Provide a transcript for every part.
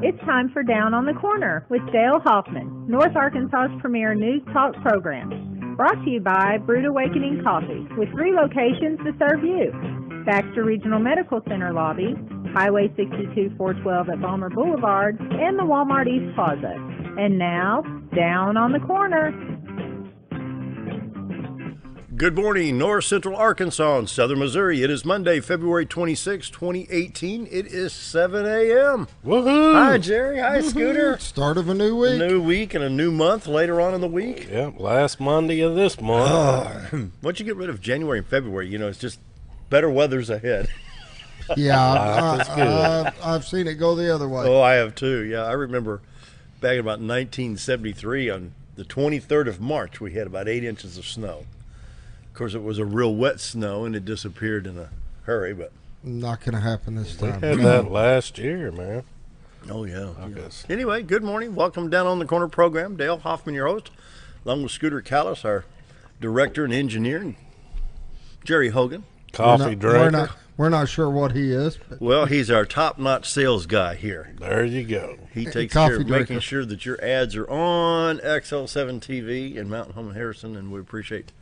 It's time for Down on the Corner with Dale Hoffman, North Arkansas's premier news talk program. Brought to you by Brewed Awakening Coffee, with 3 locations to serve you. Baxter Regional Medical Center lobby, Highway 62 412 at Balmer Boulevard, and the Walmart East Plaza. And now, Down on the Corner. Good morning, North Central Arkansas and Southern Missouri. It is Monday, February 26, 2018. It is 7 a.m. Woohoo! Hi, Jerry. Hi, Woohoo. Scooter. Start of a new week. A new week and a new month later on in the week. Yep, last Monday of this month. Once you get rid of January and February, you know, it's just better weather's ahead. Yeah, I've seen it go the other way. Oh, I have too. Yeah, I remember back in about 1973 on the 23rd of March, we had about 8 inches of snow. Of course, it was a real wet snow, and it disappeared in a hurry, but... Not going to happen this time. We had that last year, man. Oh, yeah. I guess. Anyway, good morning. Welcome Down on the Corner program. Dale Hoffman, your host, along with Scooter Callis, our director and engineer, and Jerry Hogan. Coffee drinker. We're not sure what he is. But Well, he's our top-notch sales guy here. There you go. He takes Coffee care of drinker. making sure that your ads are on XL7 TV in Mountain Home and Harrison, and we appreciate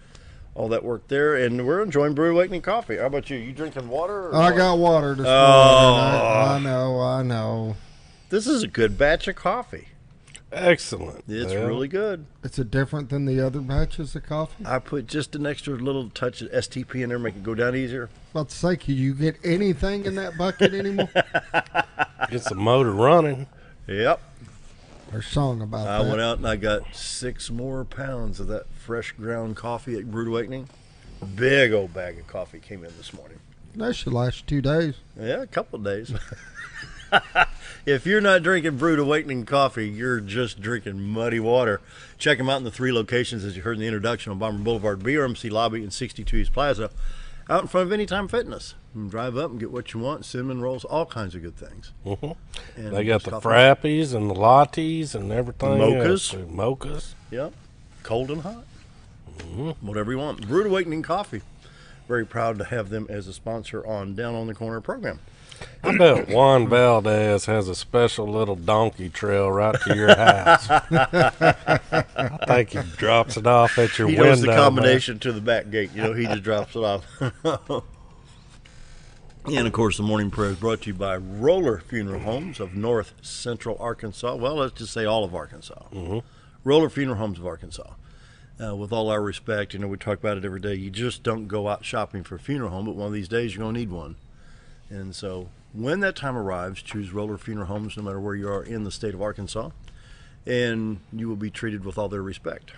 all that work there. And we're enjoying Brewed Awakening coffee. How about you? You drinking water? Or I what? got water this morning. Oh. I know. This is a good batch of coffee. Excellent. It's Well, really good. Is it different than the other batches of coffee? I put just an extra little touch of STP in there, make it go down easier. About to say, can you get anything in that bucket anymore? Get the motor running. Yep. There's a song about I that. went out and I got 6 more pounds of that fresh ground coffee at Brewed Awakening. Big old bag of coffee came in this morning. That should last 2 days. Yeah, a couple of days. If you're not drinking Brewed Awakening coffee, you're just drinking muddy water. Check them out in the 3 locations, as you heard in the introduction, on Bomber Boulevard, BRMC Lobby, and 62 East Plaza, out in front of Anytime Fitness. You can drive up and get what you want, cinnamon rolls, all kinds of good things. And They got just the coffee. frappies and the lattes and everything. Mochas. else. Mochas. Yep, cold and hot. Whatever you want. Brewed Awakening coffee. Very proud to have them as a sponsor on Down on the Corner program. I bet Juan Valdez has a special little donkey trail right to your house. I think he drops it off at your He window. knows the combination to the back gate. You know, he just drops it off. And, of course, the morning prayer is brought to you by Roller Funeral Homes of North Central Arkansas. Well, let's just say all of Arkansas. Roller Funeral Homes of Arkansas. With all our respect, you know, we talk about it every day. You just don't go out shopping for a funeral home, but one of these days you're going to need one. And so when that time arrives, choose Roller Funeral Homes no matter where you are in the state of Arkansas, and you will be treated with all their respect.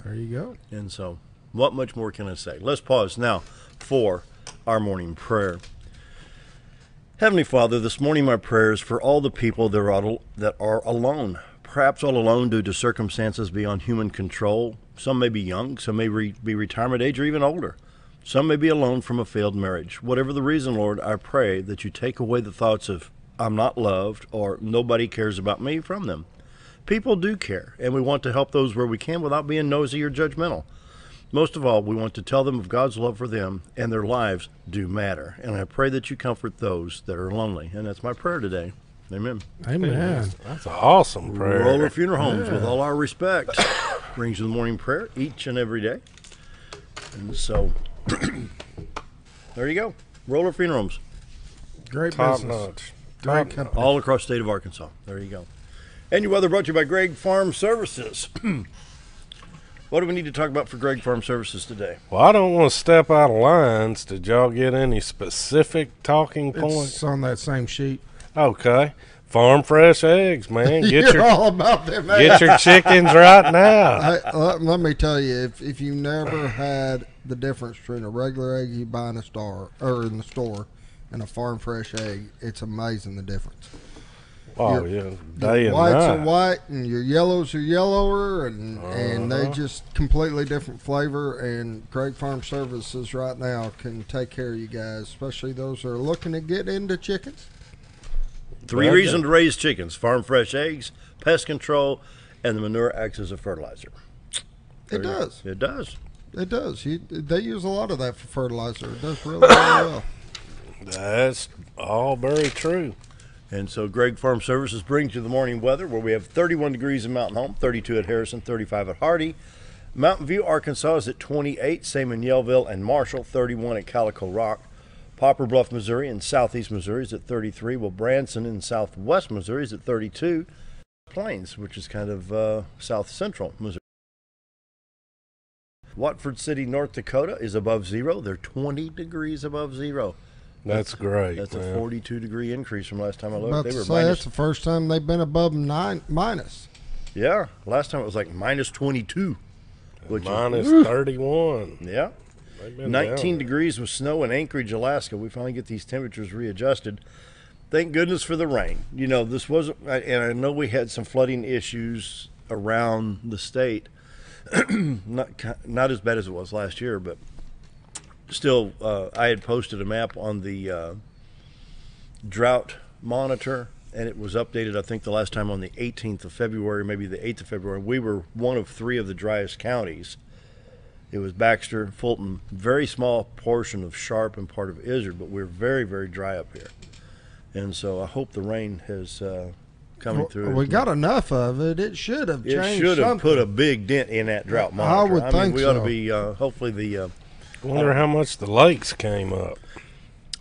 There you go. And so what much more can I say? Let's pause now for our morning prayer. Heavenly Father, this morning my prayer is for all the people that are alone, perhaps all alone due to circumstances beyond human control. Some may be young, some may be retirement age or even older. Some may be alone from a failed marriage. Whatever the reason, Lord, I pray that you take away the thoughts of I'm not loved or nobody cares about me from them. People do care, and we want to help those where we can without being nosy or judgmental. Most of all, we want to tell them of God's love for them, and their lives do matter. And I pray that you comfort those that are lonely. And that's my prayer today. Amen. Amen. That's an awesome prayer. Roller Funeral Homes, with all our respect, brings you the morning prayer each and every day. And so, there you go. Roller Funeral Homes, Great Top business. notch. Great company. all across the state of Arkansas. There you go. And your weather brought to you by Gregg Farm Services. What do we need to talk about for Gregg Farm Services today? Well, I don't want to step out of lines. Did y'all get any specific talking points? It's on that same sheet. Okay. Farm fresh eggs, man. You're all about them. Get your chickens right now. Let me tell you, if you never had the difference between a regular egg you buy in a store and a farm fresh egg, it's amazing the difference. Oh, yeah. Day Your and whites night. are white and your yellows are yellower, and they just completely different flavor. And Gregg Farm Services right now can take care of you guys, especially those that are looking to get into chickens. 3 reasons to raise chickens: farm fresh eggs, pest control, and the manure acts as a fertilizer. It does. It does. It does. They use a lot of that for fertilizer. It does really, really well. That's all very true. And so Greg Farm Services brings you the morning weather, where we have 31 degrees in Mountain Home, 32 at Harrison, 35 at Hardy. Mountain View, Arkansas is at 28, same in Yellville and Marshall, 31 at Calico Rock. Poplar Bluff, Missouri and southeast Missouri is at 33, while Branson in southwest Missouri is at 32. Plains, which is kind of south central Missouri. Watford City, North Dakota is above zero. They're 20 degrees above zero. That's great. That's man. a 42-degree increase from last time I looked. About They to were say, that's the first time they've been above minus. Yeah, last time it was like minus 22. Which Minus is, 31. yeah. 19 degrees with snow in Anchorage, Alaska. We finally get these temperatures readjusted. Thank goodness for the rain. You know, this wasn't, and I know we had some flooding issues around the state. Not as bad as it was last year, but still, I had posted a map on the drought monitor, and it was updated, I think, the last time on the 18th of February, maybe the 8th of February. We were one of 3 of the driest counties. It was Baxter, Fulton, very small portion of Sharp and part of Izzard, but we're very, very dry up here. And so I hope the rain has coming through. We got enough of it. It should have changed. It should have put a big dent in that drought monitor. I would think we so. ought to be, hopefully the... Wonder how much the lakes came up.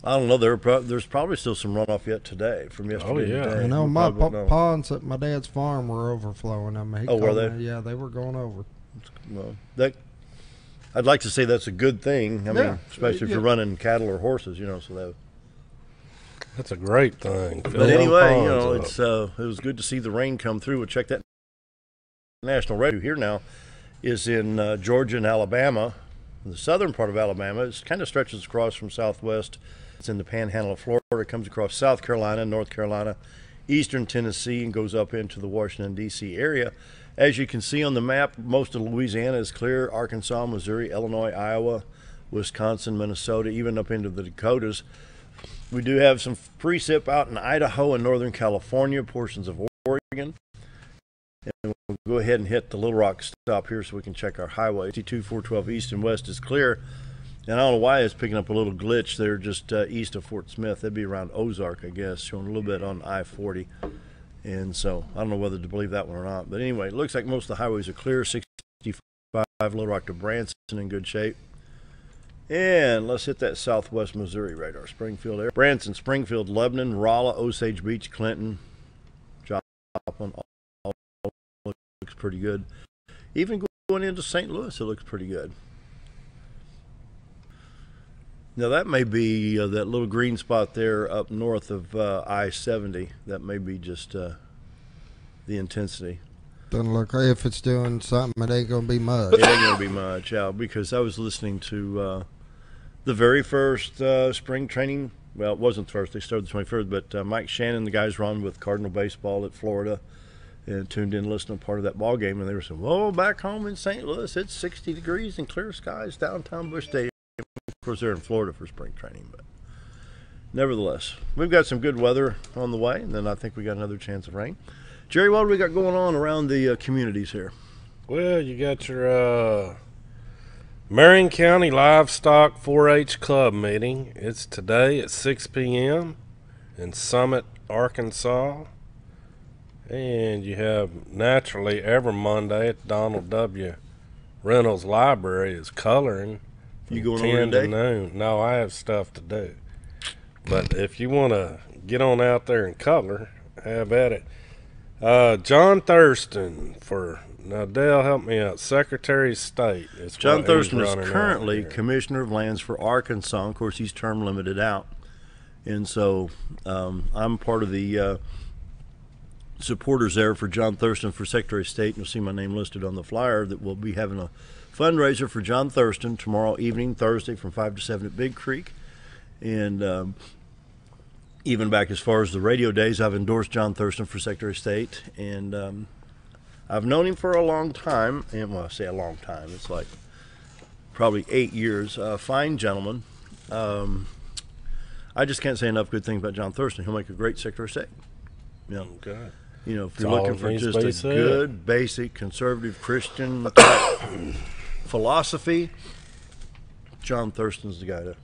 I don't know. There's probably still some runoff yet today from yesterday. Oh, yeah. Today. I know We my probably won't know. ponds at my dad's farm were overflowing. I mean, he Oh, were told they? me, yeah, they were going over. Well, I'd like to say that's a good thing. I mean, especially if you're running cattle or horses, you know. So That's a great thing. but anyway, you know, it was good to see the rain come through. We'll check that national radio here now is in Georgia and Alabama. The southern part of Alabama, it kind of stretches across from southwest. It's in the panhandle of Florida, comes across South Carolina, North Carolina, eastern Tennessee, and goes up into the Washington, D.C. area. As you can see on the map, most of Louisiana is clear. Arkansas, Missouri, Illinois, Iowa, Wisconsin, Minnesota, even up into the Dakotas. We do have some precip out in Idaho and Northern California, portions of Oregon. And we'll go ahead and hit the Little Rock stop here so we can check our highway. 52, 412 east and west is clear. And I don't know why it's picking up a little glitch there just east of Fort Smith. That'd be around Ozark, I guess, showing a little bit on I-40. And so I don't know whether to believe that one or not. But anyway, it looks like most of the highways are clear. 65 Little Rock to Branson in good shape. And let's hit that southwest Missouri radar. Springfield area. Branson, Springfield, Lebanon, Rolla, Osage Beach, Clinton, Joplin, all looks pretty good. Even going into St. Louis, it looks pretty good. Now that may be that little green spot there up north of I-70. That may be just the intensity. Doesn't look like if it's doing something, it ain't going to be much. It ain't going to be much, yeah, because I was listening to the very first spring training. Well, it wasn't the first. They started the 21st, but Mike Shannon, the guys run with Cardinal Baseball at Florida, and tuned in listening to part of that ball game, and they were saying, whoa, back home in St. Louis, it's 60 degrees and clear skies downtown Busch Stadium. Of course, they're in Florida for spring training, but nevertheless, we've got some good weather on the way, and then I think we got another chance of rain. Jerry, what do we got going on around the communities here? Well, you got your Marion County Livestock 4-H Club meeting. It's today at 6 p.m. in Summit, Arkansas. And you have, naturally, every Monday at Donald W. Reynolds Library is coloring. You going 10 over today? to noon. No, I have stuff to do. But if you want to get on out there and color, have at it. John Thurston now Dale, help me out. Secretary of State. John Thurston is currently Commissioner of Lands for Arkansas. Of course, he's term limited out. And so I'm part of the supporters there for John Thurston for Secretary of State. You'll see my name listed on the flyer that we'll be having a fundraiser for John Thurston tomorrow evening, Thursday, from 5 to 7 at Big Creek. And even back as far as the radio days, I've endorsed John Thurston for Secretary of State. And I've known him for a long time. And, well, I say a long time. It's like probably 8 years. Fine gentleman. I just can't say enough good things about John Thurston. He'll make a great Secretary of State. You know, Okay. you know, if That's you're all looking it for needs to just be a said. good, basic, conservative Christian philosophy, John Thurston's the guy to,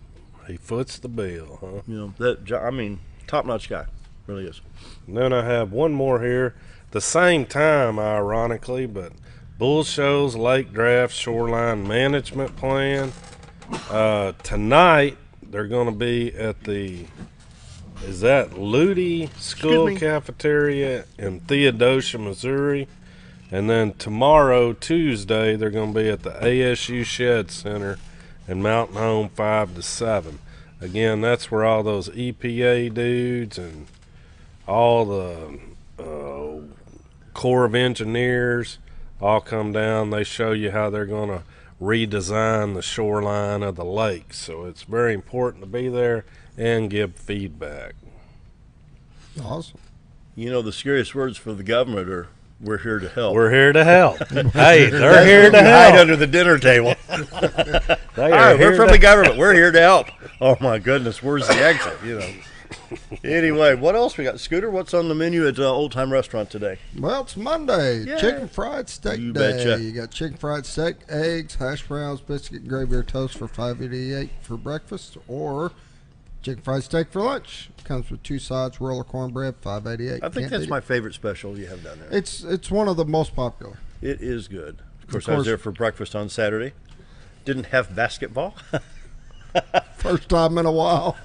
He foots the bill, huh? you know, that, I mean, top-notch guy. Really is. And then I have one more here. The same time, ironically, but bull shows, lake draft, shoreline management plan. Tonight, they're going to be at the, is that Luty School Cafeteria in Theodosia, Missouri. And then tomorrow, Tuesday, they're going to be at the ASU Shed Center in Mountain Home 5 to 7. Again, that's where all those EPA dudes and all the Corps of Engineers all come down. They show you how they're going to redesign the shoreline of the lake. So it's very important to be there and give feedback. Awesome. You know, the scariest words for the government are, "We're here to help." We're here to help. Hey, they're here to hide help. under the dinner table. They All are right, we're here from to the government. We're here to help. Oh my goodness, where's the exit? You know. Anyway, what else we got? Scooter, what's on the menu at Old Time Restaurant today? Well, it's Monday. Yay. Chicken fried steak You day. betcha. You got chicken fried steak, eggs, hash browns, biscuit, gravy, or toast for $5.88 for breakfast, or chicken fried steak for lunch. Comes with 2 sides, roll of cornbread, $5.88. I think that's my favorite special you have down there. It's one of the most popular. It is good. Of course, I was there for breakfast on Saturday. Didn't have basketball. First time in a while.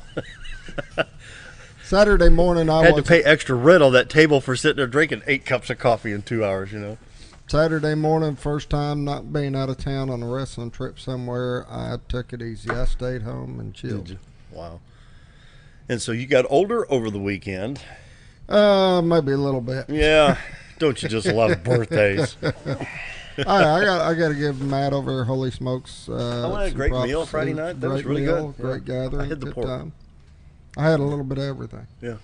Saturday morning, I had to pay extra rent on that table for sitting there drinking 8 cups of coffee in 2 hours, you know. Saturday morning, first time not being out of town on a wrestling trip somewhere, I took it easy. I stayed home and chilled. Wow. And so you got older over the weekend. Maybe a little bit. Yeah. Don't you just love birthdays? I got to give Matt over there, holy smokes. I had a great meal Friday night. That was really good. Great gathering. I had the good pork. time. I had a little bit of everything. Yeah.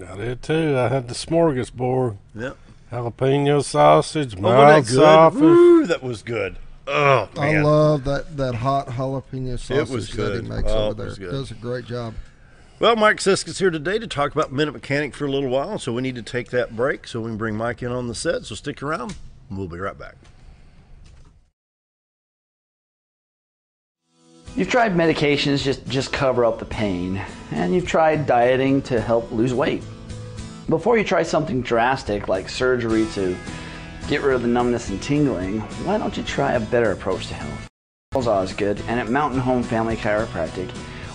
I did too. I had the smorgasbord. Yep. Jalapeno sausage, Oh, mild wasn't that good? sausage. Woo, that was good. Oh, man. I love that hot jalapeno sausage was that good. he makes Oh, over it there. was good. Does a great job. Well, Mike Sisk is here today to talk about Minute Mechanic for a little while, so we need to take that break so we can bring Mike in on the set. So stick around. We'll be right back. You've tried medications just cover up the pain, and you've tried dieting to help lose weight. Before you try something drastic like surgery to get rid of the numbness and tingling, why don't you try a better approach to health? I'm Osgood, and at Mountain Home Family Chiropractic,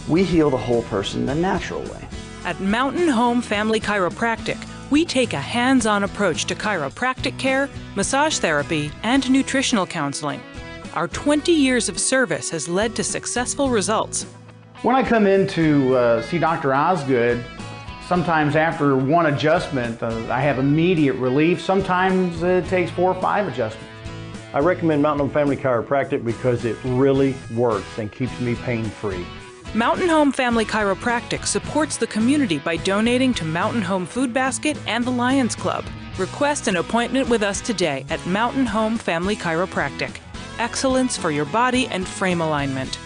we heal the whole person the natural way. At Mountain Home Family Chiropractic, we take a hands-on approach to chiropractic care, massage therapy, and nutritional counseling. Our 20 years of service has led to successful results. When I come in to see Dr. Osgood, sometimes after one adjustment, I have immediate relief. Sometimes it takes 4 or 5 adjustments. I recommend Mountain Home Family Chiropractic because it really works and keeps me pain-free. Mountain Home Family Chiropractic supports the community by donating to Mountain Home Food Basket and the Lions Club. Request an appointment with us today at Mountain Home Family Chiropractic. Excellence for your body and frame alignment.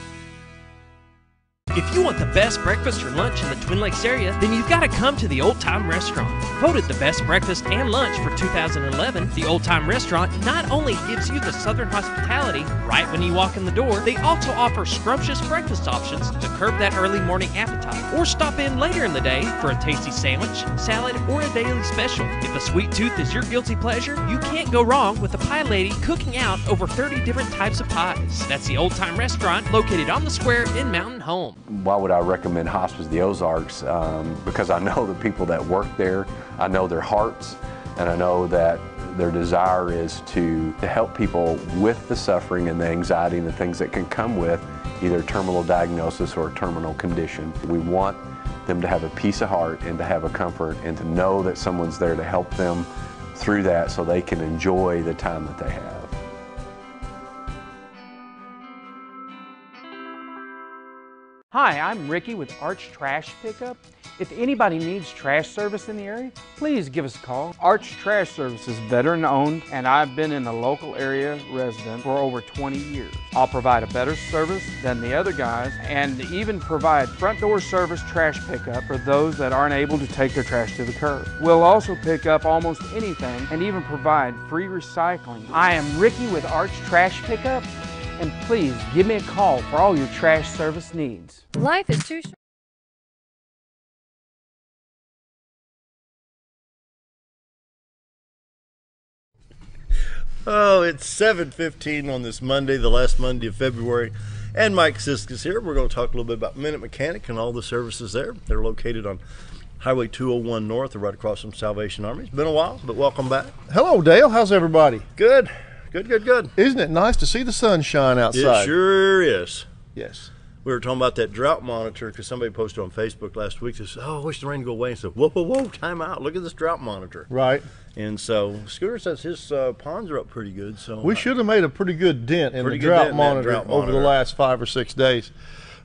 If you want the best breakfast or lunch in the Twin Lakes area, then you've got to come to the Old Time Restaurant. Voted the best breakfast and lunch for 2011, the Old Time Restaurant not only gives you the Southern hospitality right when you walk in the door, they also offer scrumptious breakfast options to curb that early morning appetite. Or stop in later in the day for a tasty sandwich, salad, or a daily special. If a sweet tooth is your guilty pleasure, you can't go wrong with the Pie Lady cooking out over 30 different types of pies. That's the Old Time Restaurant located on the square in Mountain Home. Why would I recommend Hospice of the Ozarks? Because I know the people that work there, I know their hearts, and I know that their desire is to help people with the suffering and the anxiety and the things that can come with either terminal diagnosis or a terminal condition. We want them to have a peace of heart and to have a comfort and to know that someone's there to help them through that so they can enjoy the time that they have. Hi, I'm Ricky with Arch Trash Pickup. If anybody needs trash service in the area, please give us a call. Arch Trash Service is veteran owned, and I've been in the local area resident for over 20 years. I'll provide a better service than the other guys and even provide front door service trash pickup for those that aren't able to take their trash to the curb. We'll also pick up almost anything and even provide free recycling. I am Ricky with Arch Trash Pickup, and please give me a call for all your trash service needs. Life is too short. Oh, it's 7:15 on this Monday, the last Monday of February, and Mike Sisk is here. We're going to talk a little bit about Minute Mechanic and all the services there. They're located on Highway 201 North, right across from Salvation Army. It's been a while, but welcome back. Hello, Dale. How's everybody? Good. Good. Isn't it nice to see the sunshine outside? It sure is. Yes. We were talking about that drought monitor because somebody posted on Facebook last week. They said, "Oh, I wish the rain would go away." And said, "Whoa, time out! Look at this drought monitor." Right. And so Scooter says his ponds are up pretty good. So we should have made a pretty good dent in the drought monitor over the last 5 or 6 days.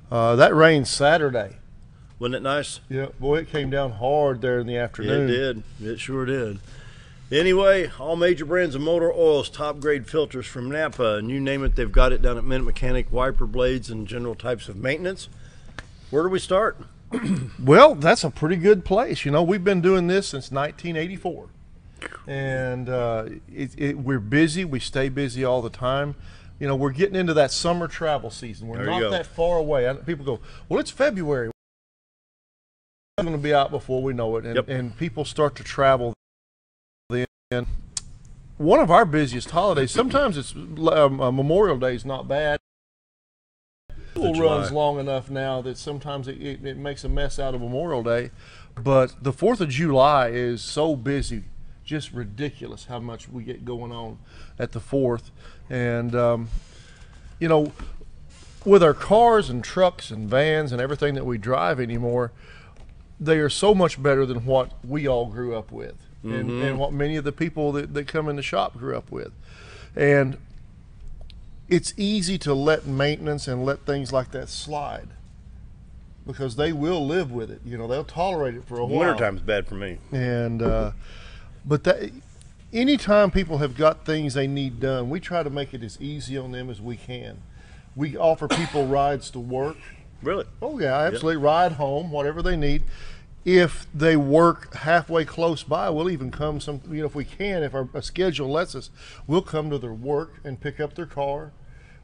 That rained Saturday. Wasn't it nice? Yeah, boy, it came down hard there in the afternoon. It did. It sure did. Anyway, all major brands of motor oils, top grade filters from Napa, and you name it, they've got it down at Minute Mechanic, wiper blades, and general types of maintenance. Where do we start? Well, that's a pretty good place. You know, we've been doing this since 1984. And we're busy. We stay busy all the time. You know, we're getting into that summer travel season. We're not that far away. People go, well, it's February. We're going to be out before we know it. And people start to travel then. One of our busiest holidays, sometimes it's Memorial Day is not bad. It runs long enough now that sometimes it makes a mess out of Memorial Day. But the 4th of July is so busy. Just ridiculous how much we get going on at the 4th. And, you know, with our cars and trucks and vans and everything that we drive anymore, they are so much better than what we all grew up with and what many of the people that come in the shop grew up with. And it's easy to let maintenance and let things like that slide because they will live with it. You know, they'll tolerate it for a while. Wintertime's bad for me. And, but anytime people have got things they need done, we try to make it as easy on them as we can. We offer people rides to work. Really? Oh, yeah, absolutely. Yep. Ride home, whatever they need. If they work halfway close by, we'll even come if we can, if our schedule lets us, we'll come to their work and pick up their car.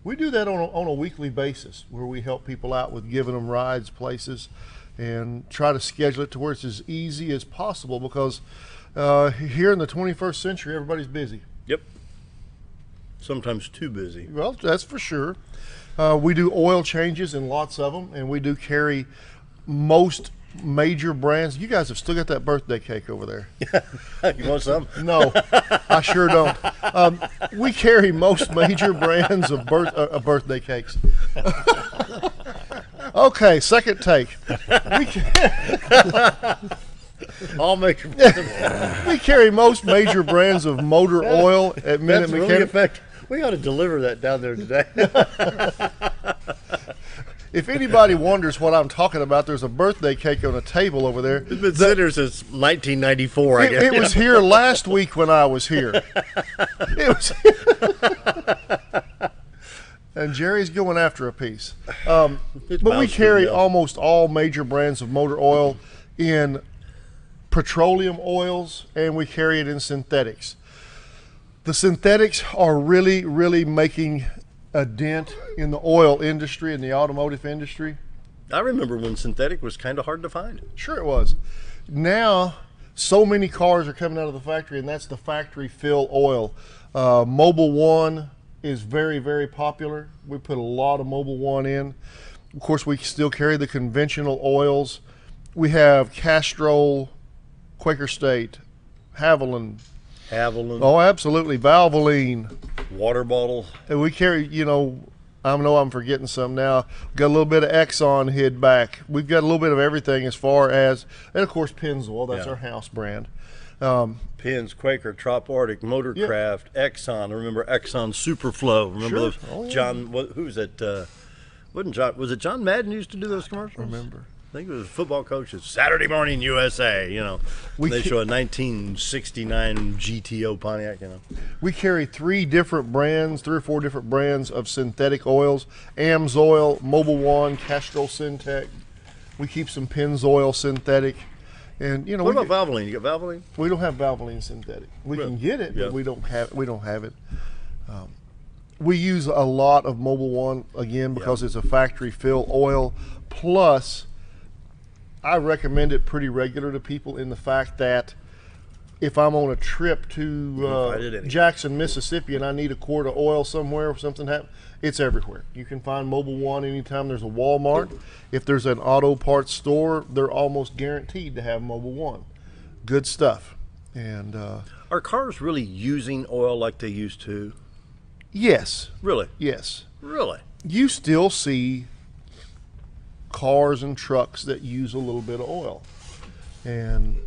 We do that on a weekly basis where we help people out with giving them rides places and try to schedule it to where it's as easy as possible because here in the 21st century, everybody's busy. Yep. Sometimes too busy. Well, that's for sure. We do oil changes in lots of them, and we do carry most major brands. You guys have still got that birthday cake over there. You want some? No, I sure don't. We carry most major brands of birthday cakes. Okay, second take. All major. We carry most major brands of motor oil at Minute Mechanic. Really we ought to deliver that down there today. If anybody wonders what I'm talking about, there's a birthday cake on a table over there. It's been sitting there since 1994, I guess. It was here last week when I was here. And Jerry's going after a piece. But we carry almost all major brands of motor oil in petroleum oils, and we carry it in synthetics. The synthetics are really, really making a dent in the oil industry and the automotive industry. I remember when synthetic was kind of hard to find. Sure it was. Now, so many cars are coming out of the factory, and that's the factory fill oil. Mobil 1 is very, very popular. We put a lot of Mobil 1 in. Of course, we still carry the conventional oils. We have Castrol, Quaker State, Haviland. Oh, absolutely. Valvoline. Water bottle. And we carry, I know I'm forgetting some now. We've got a little bit of Exxon hid back. We've got a little bit of everything as far as, and of course, Pennzoil. That's our house brand. Pins, Quaker, Trop Arctic, Motorcraft, Exxon. I remember Exxon Superflow. Remember those? Oh, yeah. John, who was it? Was it John Madden used to do those commercials? I remember. I think it was a football coach at Saturday Morning USA, they show a 1969 GTO Pontiac, We carry 3 or 4 different brands of synthetic oils: Amsoil, Mobil 1, Castrol Syntec. We keep some Pennzoil synthetic. And what about Valvoline? You got Valvoline? We don't have Valvoline synthetic. We can get it, but we don't have it. We use a lot of Mobil 1 again because it's a factory fill oil. Plus, I recommend it pretty regular to people in the fact that if I'm on a trip find it to anywhere. Jackson, Mississippi, and I need a quart of oil somewhere, if something happens, it's everywhere. You can find Mobil 1 anytime there's a Walmart. If there's an auto parts store, they're almost guaranteed to have Mobil 1. Good stuff. And Are cars really using oil like they used to? yes, Really? yes. Really? You still see cars and trucks that use a little bit of oil. And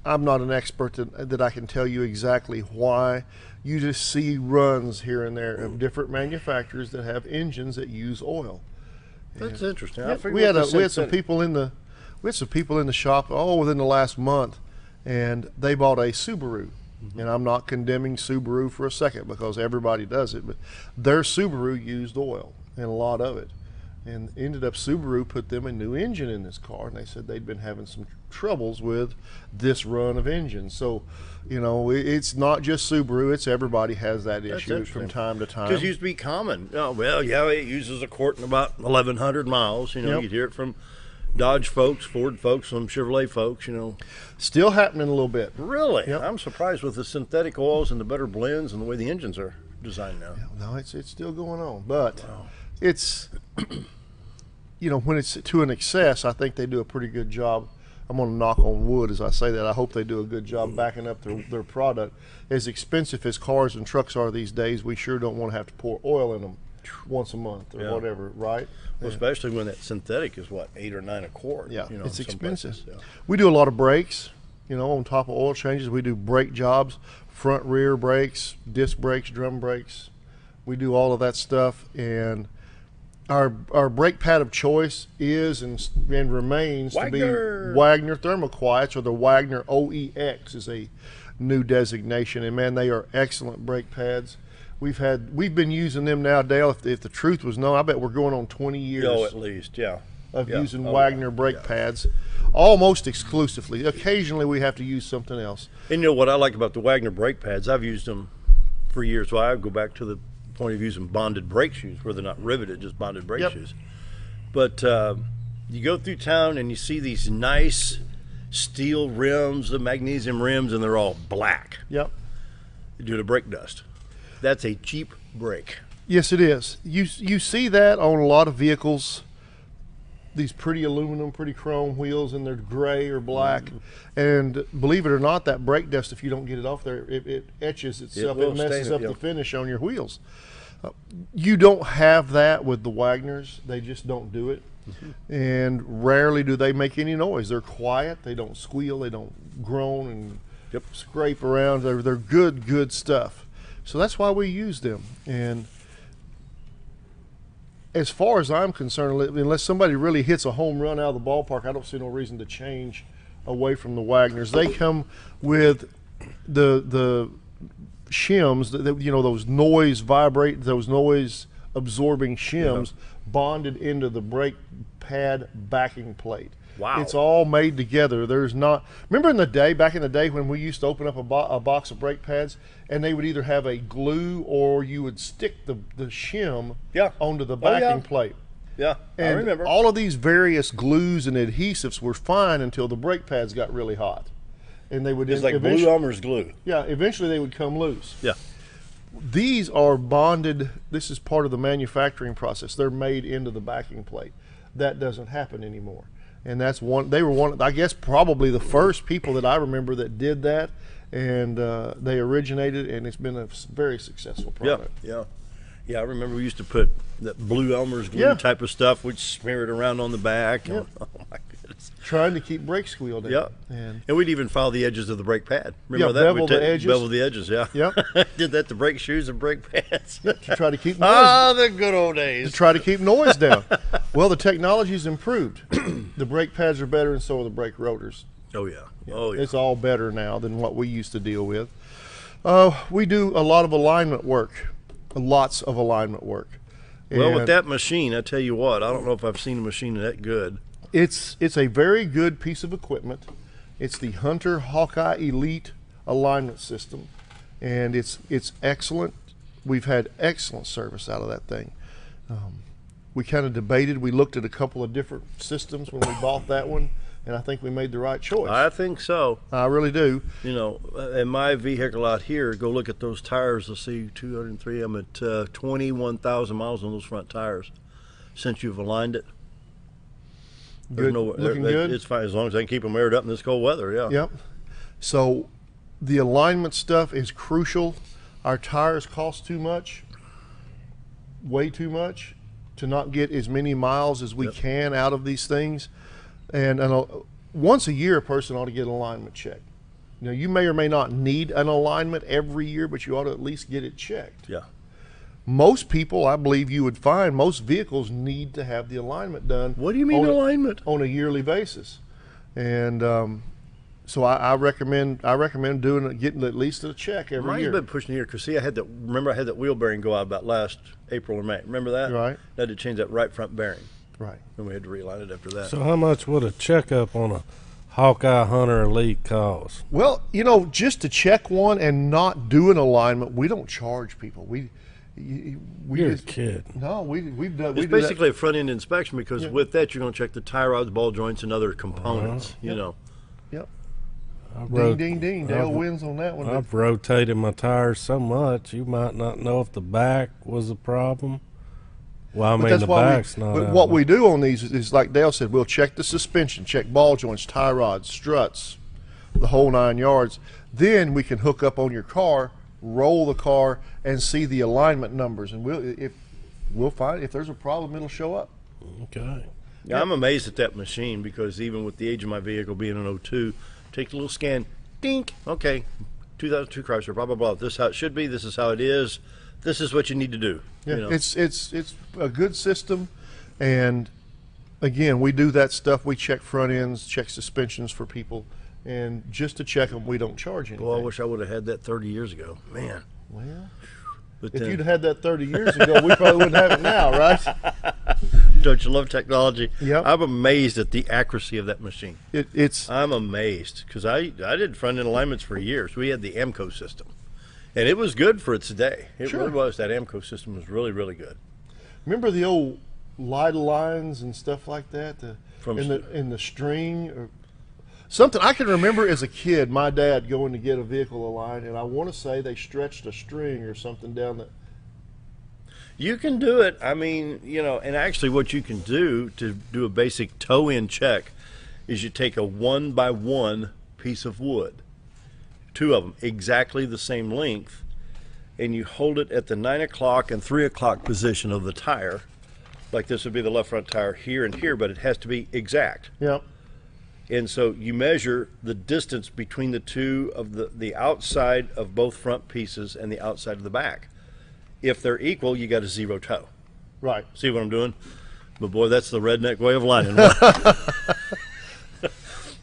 I'm not an expert that I can tell you exactly why. You just see runs here and there of different manufacturers that have engines that use oil. That's interesting. I Yeah, figured we had the some synthetic- people in the shop within the last month, and they bought a Subaru. And I'm not condemning Subaru for a second because everybody does it, but their Subaru used oil and a lot of it. And ended up Subaru put them a new engine in this car, and they said they'd been having some troubles with this run of engines. So, it's not just Subaru; it's everybody has that That's issue interesting. from time to time. Because it used to be common. Oh, well, yeah, it uses a quart in about 1,100 miles. Yep. You'd hear it from Dodge folks, Ford folks, some Chevrolet folks, Still happening a little bit. Really? Yep. I'm surprised with the synthetic oils and the better blends and the way the engines are designed now. No, it's still going on, but it's when it's to an excess, I think they do a pretty good job. I'm going to knock on wood as I say that. I hope they do a good job backing up their product. As expensive as cars and trucks are these days, we sure don't want to have to pour oil in them once a month or whatever, right? Well, especially when that synthetic is what, 8 or 9 a quart. Yeah, in it's some expensive. places, yeah. We do a lot of brakes, on top of oil changes. We do brake jobs, front, rear brakes, disc brakes, drum brakes. We do all of that stuff, and our brake pad of choice is and remains to be Wagner Thermoquiets, or the Wagner OEX is a new designation, and man, they are excellent brake pads. We've been using them now, Dale. If the truth was known, I bet we're going on 20 years. Oh, at least, yeah. Of Yeah. using Oh, Wagner brake pads, almost exclusively. Occasionally, we have to use something else. And what I like about the Wagner brake pads, I've used them for years. Well, I go back to the point of using bonded brake shoes, where they're not riveted, just bonded brake shoes. But you go through town and you see these nice steel rims, the magnesium rims, and they're all black. Yep. Due to brake dust. That's a cheap brake. Yes, it is. You see that on a lot of vehicles. These pretty aluminum, pretty chrome wheels, and they're gray or black. And believe it or not, that brake dust, if you don't get it off there, it etches itself. It messes up the finish on your wheels. You don't have that with the Wagners. They just don't do it. And rarely do they make any noise. They're quiet. They don't squeal. They don't groan and scrape around. They're good stuff. So that's why we use them. And as far as I'm concerned, unless somebody really hits a home run out of the ballpark, I don't see no reason to change away from the Wagners. They come with the shims, those noise absorbing shims bonded into the brake pad backing plate. Wow. It's all made together. There's not. Remember back in the day when we used to open up a box of brake pads, and they would either have a glue or you would stick the shim onto the backing plate. Yeah, and I remember. all of these various glues and adhesives were fine until the brake pads got really hot, and they would. It's like Blue Elmer's glue. Yeah, eventually they would come loose. Yeah. These are bonded. This is part of the manufacturing process. They're made into the backing plate. That doesn't happen anymore. And they were one, I guess, probably the first people that I remember that did that, and they originated, and it's been a very successful product. Yeah, I remember we used to put that Blue Elmer's glue type of stuff, which smear it around on the back. And, oh my goodness. Trying to keep brake squeal down. Yeah. And we'd even file the edges of the brake pad. Remember that? Bevel the edges. Bevel the edges, yeah. Yep. Did that to brake shoes and brake pads. To try to keep noise. Ah, the good old days. To try to keep noise down. Well, the technology's improved. The brake pads are better, and so are the brake rotors. Oh, yeah. Oh, yeah. It's all better now than what we used to deal with. We do a lot of alignment work. Lots of alignment work. Well, with that machine, I tell you what, I don't know if I've seen a machine that good. It's a very good piece of equipment. It's the Hunter Hawkeye Elite alignment system, and it's excellent. We've had excellent service out of that thing. We kind of debated. We looked at a couple of different systems when we bought that one, and I think we made the right choice. I think so. I really do. You know, in my vehicle out here, go look at those tires. Let's see, 203. I'm at 21,000 miles on those front tires since you've aligned it. Good. Looking good? It's fine as long as I can keep them aired up in this cold weather, yeah. Yep. So the alignment stuff is crucial. Our tires cost too much, way too much, to not get as many miles as we can out of these things. And once a year, a person ought to get an alignment check. You know, you may or may not need an alignment every year, but you ought to at least get it checked. Yeah. Most people, I believe you would find, most vehicles need to have the alignment done. What do you mean alignment? On a yearly basis. And so I recommend getting at least a check every year. Mine's been pushing here because see, I had that wheel bearing go out about last April or May. Remember that? Right. I had to change that right front bearing. Right. And we had to realign it after that. So how much would a checkup on a Hawkeye Hunter Elite cost? Well, you know, just to check one and not do an alignment, we don't charge people. You're a kid. No, we've done. It's basically a front end inspection because with that you're going to check the tie rods, ball joints, and other components. You know. Yep. Ding, ding, ding. Dale wins on that one. I've rotated my tires so much, you might not know if the back was a problem. Well, I mean, the back's not. But what we do on these is, like Dale said, we'll check the suspension, check ball joints, tie rods, struts, the whole 9 yards. Then we can hook up on your car, roll the car, and see the alignment numbers. And we'll find if there's a problem, it'll show up. Okay. Yeah, I'm amazed at that machine because even with the age of my vehicle being an 02, take a little scan, dink, okay, 2002 Chrysler, blah, blah, blah. This is how it should be. This is how it is. This is what you need to do. Yeah, you know? it's a good system, and again, we do that stuff. We check front ends, check suspensions for people, and just to check them, we don't charge anything. Well, I wish I would have had that 30 years ago, man. Well, but if you'd had that 30 years ago, we probably wouldn't have it now, right? Don't you love technology? Yep. I'm amazed at the accuracy of that machine. I'm amazed because I did front end alignments for years. We had the AMCO system. And it was good for its day. It really was. That AMCO system was really, really good. Remember the old light lines and stuff like that? In the string? Or something I can remember as a kid, my dad going to get a vehicle aligned, and I want to say they stretched a string or something down the... You can do it. I mean, you know, and actually what you can do to do a basic toe-in check is you take a 1x1 piece of wood, two of them exactly the same length, and you hold it at the 9 o'clock and 3 o'clock position of the tire. Like this would be the left front tire here and here, but it has to be exact. Yep. And so you measure the distance between the two of the outside of both front pieces and the outside of the back. If they're equal, you got a zero toe. Right. See what I'm doing? But boy, that's the redneck way of lining one.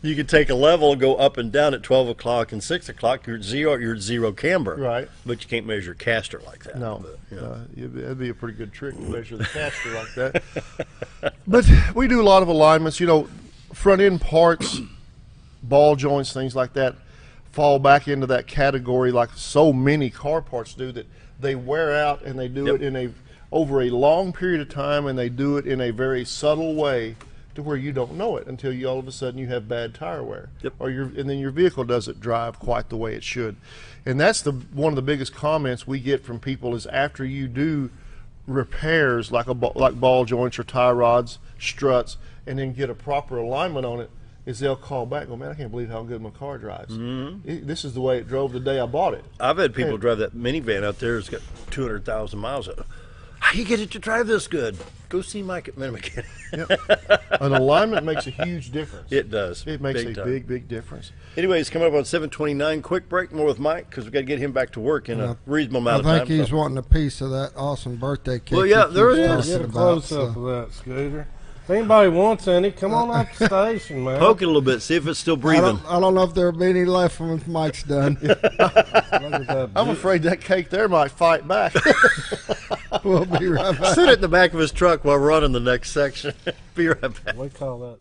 You can take a level, go up and down at 12 o'clock and 6 o'clock. You're at zero camber. Right. But you can't measure caster like that. No. But, you know. That'd be a pretty good trick to measure the caster like that. But we do a lot of alignments. You know, front end parts, ball joints, things like that fall back into that category like so many car parts do, that they wear out, and they do it over a long period of time, and they do it in a very subtle way to where you don't know it until you all of a sudden you have bad tire wear, and then your vehicle doesn't drive quite the way it should. And that's one of the biggest comments we get from people is after you do repairs like ball joints or tie rods, struts, and then get a proper alignment on it, is they'll call back and go, man, I can't believe how good my car drives. This is the way it drove the day I bought it. I've had people drive that minivan out there. It's got 200,000 miles on it. How you get it to drive this good? Go see Mike at Mechanic. An alignment makes a huge difference. It does. It makes a big, big difference. Anyways, coming up on 7:29. Quick break, more with Mike, because we've got to get him back to work in a reasonable amount of time. I think he's wanting a piece of that awesome birthday cake. Well, yeah, there it is. Get a close-up of that, Scooter. If anybody wants any, come on up the station, man. Poke it a little bit, see if it's still breathing. I don't know if there'll be any left when Mike's done. I'm afraid that cake there might fight back. We'll be right back. Sit at the back of his truck while we're on in the next section. Be right back. We call that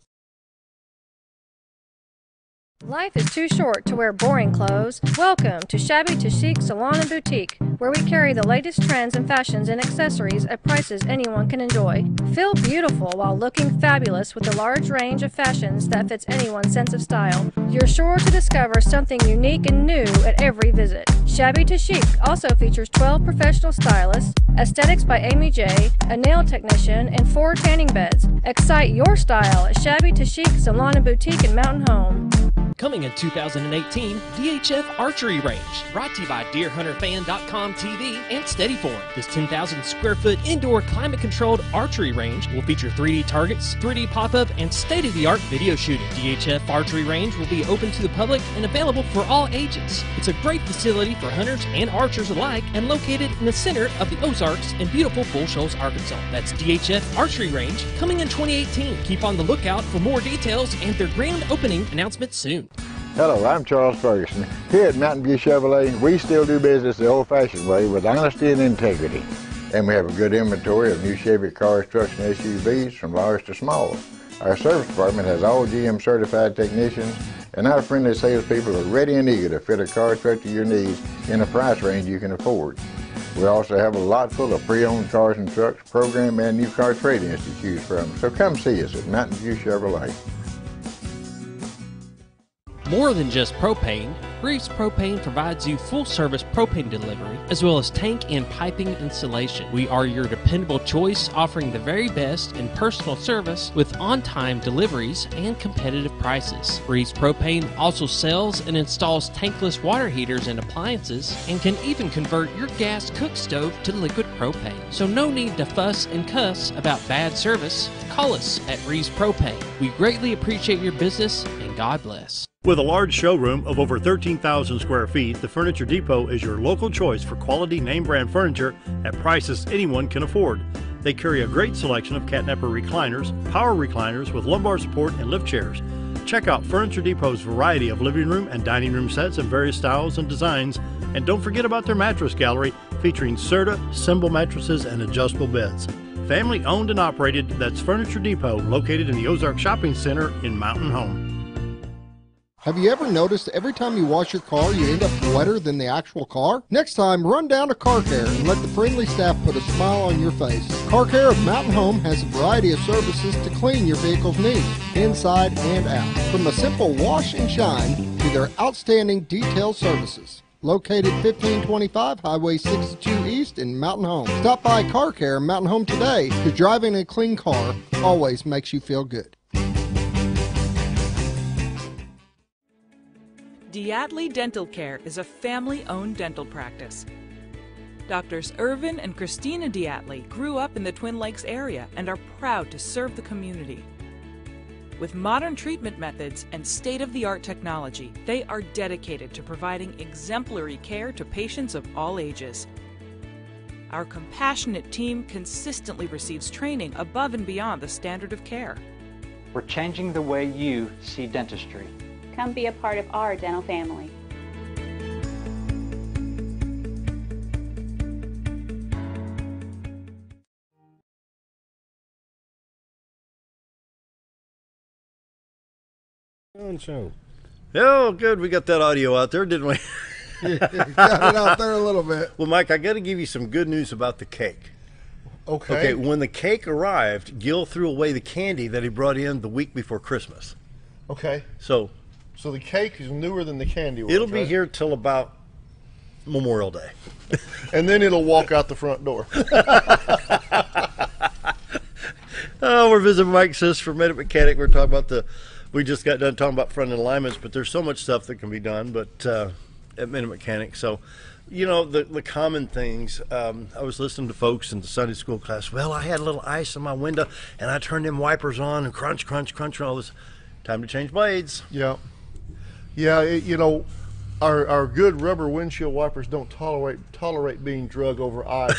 Life is too short to wear boring clothes. Welcome to Shabby to Chic Salon and Boutique, where we carry the latest trends and fashions and accessories at prices anyone can enjoy. Feel beautiful while looking fabulous with a large range of fashions that fits anyone's sense of style. You're sure to discover something unique and new at every visit. Shabby to Chic also features 12 professional stylists, aesthetics by Amy J, a nail technician, and 4 tanning beds. Excite your style at Shabby to Chic Salon and Boutique in Mountain Home. Coming in 2018, DHF Archery Range, brought to you by DeerHunterFan.com TV and Steadyform. This 10,000 square foot indoor climate-controlled archery range will feature 3D targets, 3D pop-up, and state-of-the-art video shooting. DHF Archery Range will be open to the public and available for all ages. It's a great facility for hunters and archers alike and located in the center of the Ozarks in beautiful Bull Shoals, Arkansas. That's DHF Archery Range, coming in 2018. Keep on the lookout for more details and their grand opening announcement soon. Hello, I'm Charles Ferguson. Here at Mountain View Chevrolet, we still do business the old-fashioned way with honesty and integrity. And we have a good inventory of new Chevy cars, trucks, and SUVs from large to small. Our service department has all GM certified technicians, and our friendly salespeople are ready and eager to fit a car truck to your needs in a price range you can afford. We also have a lot full of pre-owned cars and trucks, program and new car trade-ins to choose from. So come see us at Mountain View Chevrolet. More than just propane, Reeves Propane provides you full-service propane delivery as well as tank and piping installation. We are your dependable choice, offering the very best in personal service with on-time deliveries and competitive prices. Reeves Propane also sells and installs tankless water heaters and appliances and can even convert your gas cook stove to liquid propane. So no need to fuss and cuss about bad service. Call us at Reeves Propane. We greatly appreciate your business and God bless. With a large showroom of over 13,000 square feet, the Furniture Depot is your local choice for quality name brand furniture at prices anyone can afford. They carry a great selection of catnapper recliners, power recliners with lumbar support, and lift chairs. Check out Furniture Depot's variety of living room and dining room sets in various styles and designs. And don't forget about their mattress gallery featuring Serta, Symbol mattresses, and adjustable beds. Family owned and operated, that's Furniture Depot, located in the Ozark Shopping Center in Mountain Home. Have you ever noticed every time you wash your car, you end up wetter than the actual car? Next time, run down to Car Care and let the friendly staff put a smile on your face. Car Care of Mountain Home has a variety of services to clean your vehicle's needs, inside and out. From a simple wash and shine to their outstanding detail services. Located 1525 Highway 62 East in Mountain Home. Stop by Car Care Mountain Home today, because driving a clean car always makes you feel good. Diatley Dental Care is a family-owned dental practice. Doctors Irvin and Christina Diatley grew up in the Twin Lakes area and are proud to serve the community. With modern treatment methods and state-of-the-art technology, they are dedicated to providing exemplary care to patients of all ages. Our compassionate team consistently receives training above and beyond the standard of care. We're changing the way you see dentistry. Come be a part of our dental family. Show. Oh, good. We got that audio out there, didn't we? Yeah, got it out there a little bit. Well, Mike, I got to give you some good news about the cake. Okay. When the cake arrived, Gil threw away the candy that he brought in the week before Christmas. Okay. So the cake is newer than the candy was, it'll be right? here till about Memorial Day. And then it'll walk out the front door. Oh, we're visiting Mike Sisk from Minute Mechanic. We're talking about we just got done talking about front end alignments, but there's so much stuff that can be done at Minute Mechanic. So, you know, the common things, I was listening to folks in the Sunday school class. Well, I had a little ice in my window, and I turned them wipers on, and crunch, crunch, crunch, and all this. Time to change blades. Yeah. Yeah, you know, our good rubber windshield wipers don't tolerate being drug over ice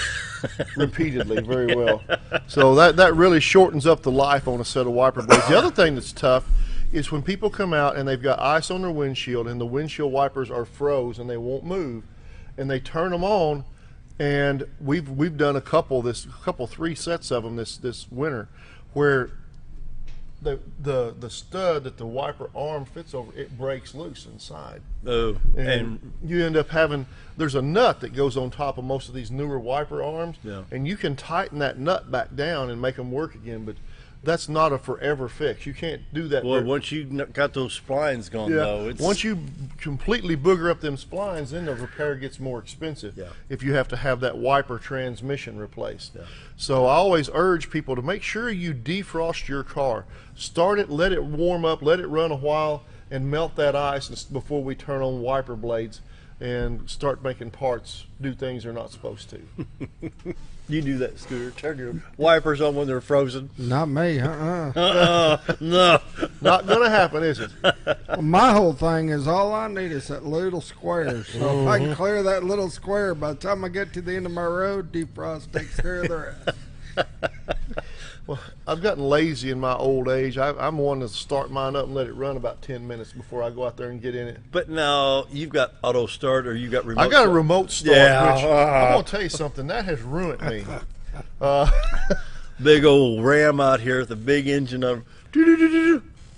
repeatedly very well. So that really shortens up the life on a set of wiper blades. The other thing that's tough is when people come out and they've got ice on their windshield and the windshield wipers are froze and they won't move, and they turn them on, and we've done 3 sets of them this winter, where the stud that the wiper arm fits over, it breaks loose inside. Oh, and you end up having, there's a nut that goes on top of most of these newer wiper arms, and you can tighten that nut back down and make them work again, but that's not a forever fix. You can't do that. Well, once you got those splines gone, though, it's... once you completely booger up them splines, then the repair gets more expensive. If you have to have that wiper transmission replaced. So I always urge people to make sure you defrost your car. Start it, let it warm up, let it run a while, and melt that ice before we turn on wiper blades and start making parts do things they're not supposed to. You do that, Scooter. Turn your wipers on when they're frozen. Not me, No. Not going to happen, is it? Well, my whole thing is all I need is that little square. So if I can clear that little square, by the time I get to the end of my road, defrost takes care of the rest. Well, I've gotten lazy in my old age. I'm one to start mine up and let it run about 10 minutes before I go out there and get in it. But now you've got auto start, or you got remote. I got a remote start, Yeah. which I'm going to tell you something. That has ruined me. Big old Ram out here with the big engine on.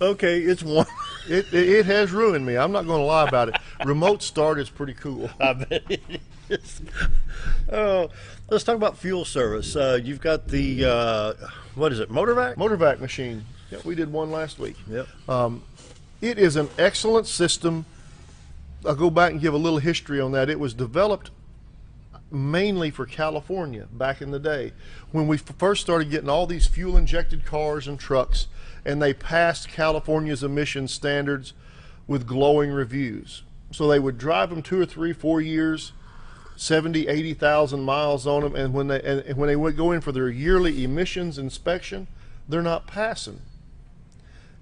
Okay, it's one. It has ruined me. I'm not going to lie about it. Remote start is pretty cool. I bet it is. Oh, let's talk about fuel service. You've got the what is it, Motorvac? Motorvac machine. Yeah, we did one last week. Yep. It is an excellent system. I'll go back and give a little history on that. It was developed mainly for California back in the day when we first started getting all these fuel injected cars and trucks, and they passed California's emission standards with glowing reviews. So they would drive them 2 or 3, 4 years, 70, 80,000 miles on them, and when they would go in for their yearly emissions inspection, they're not passing.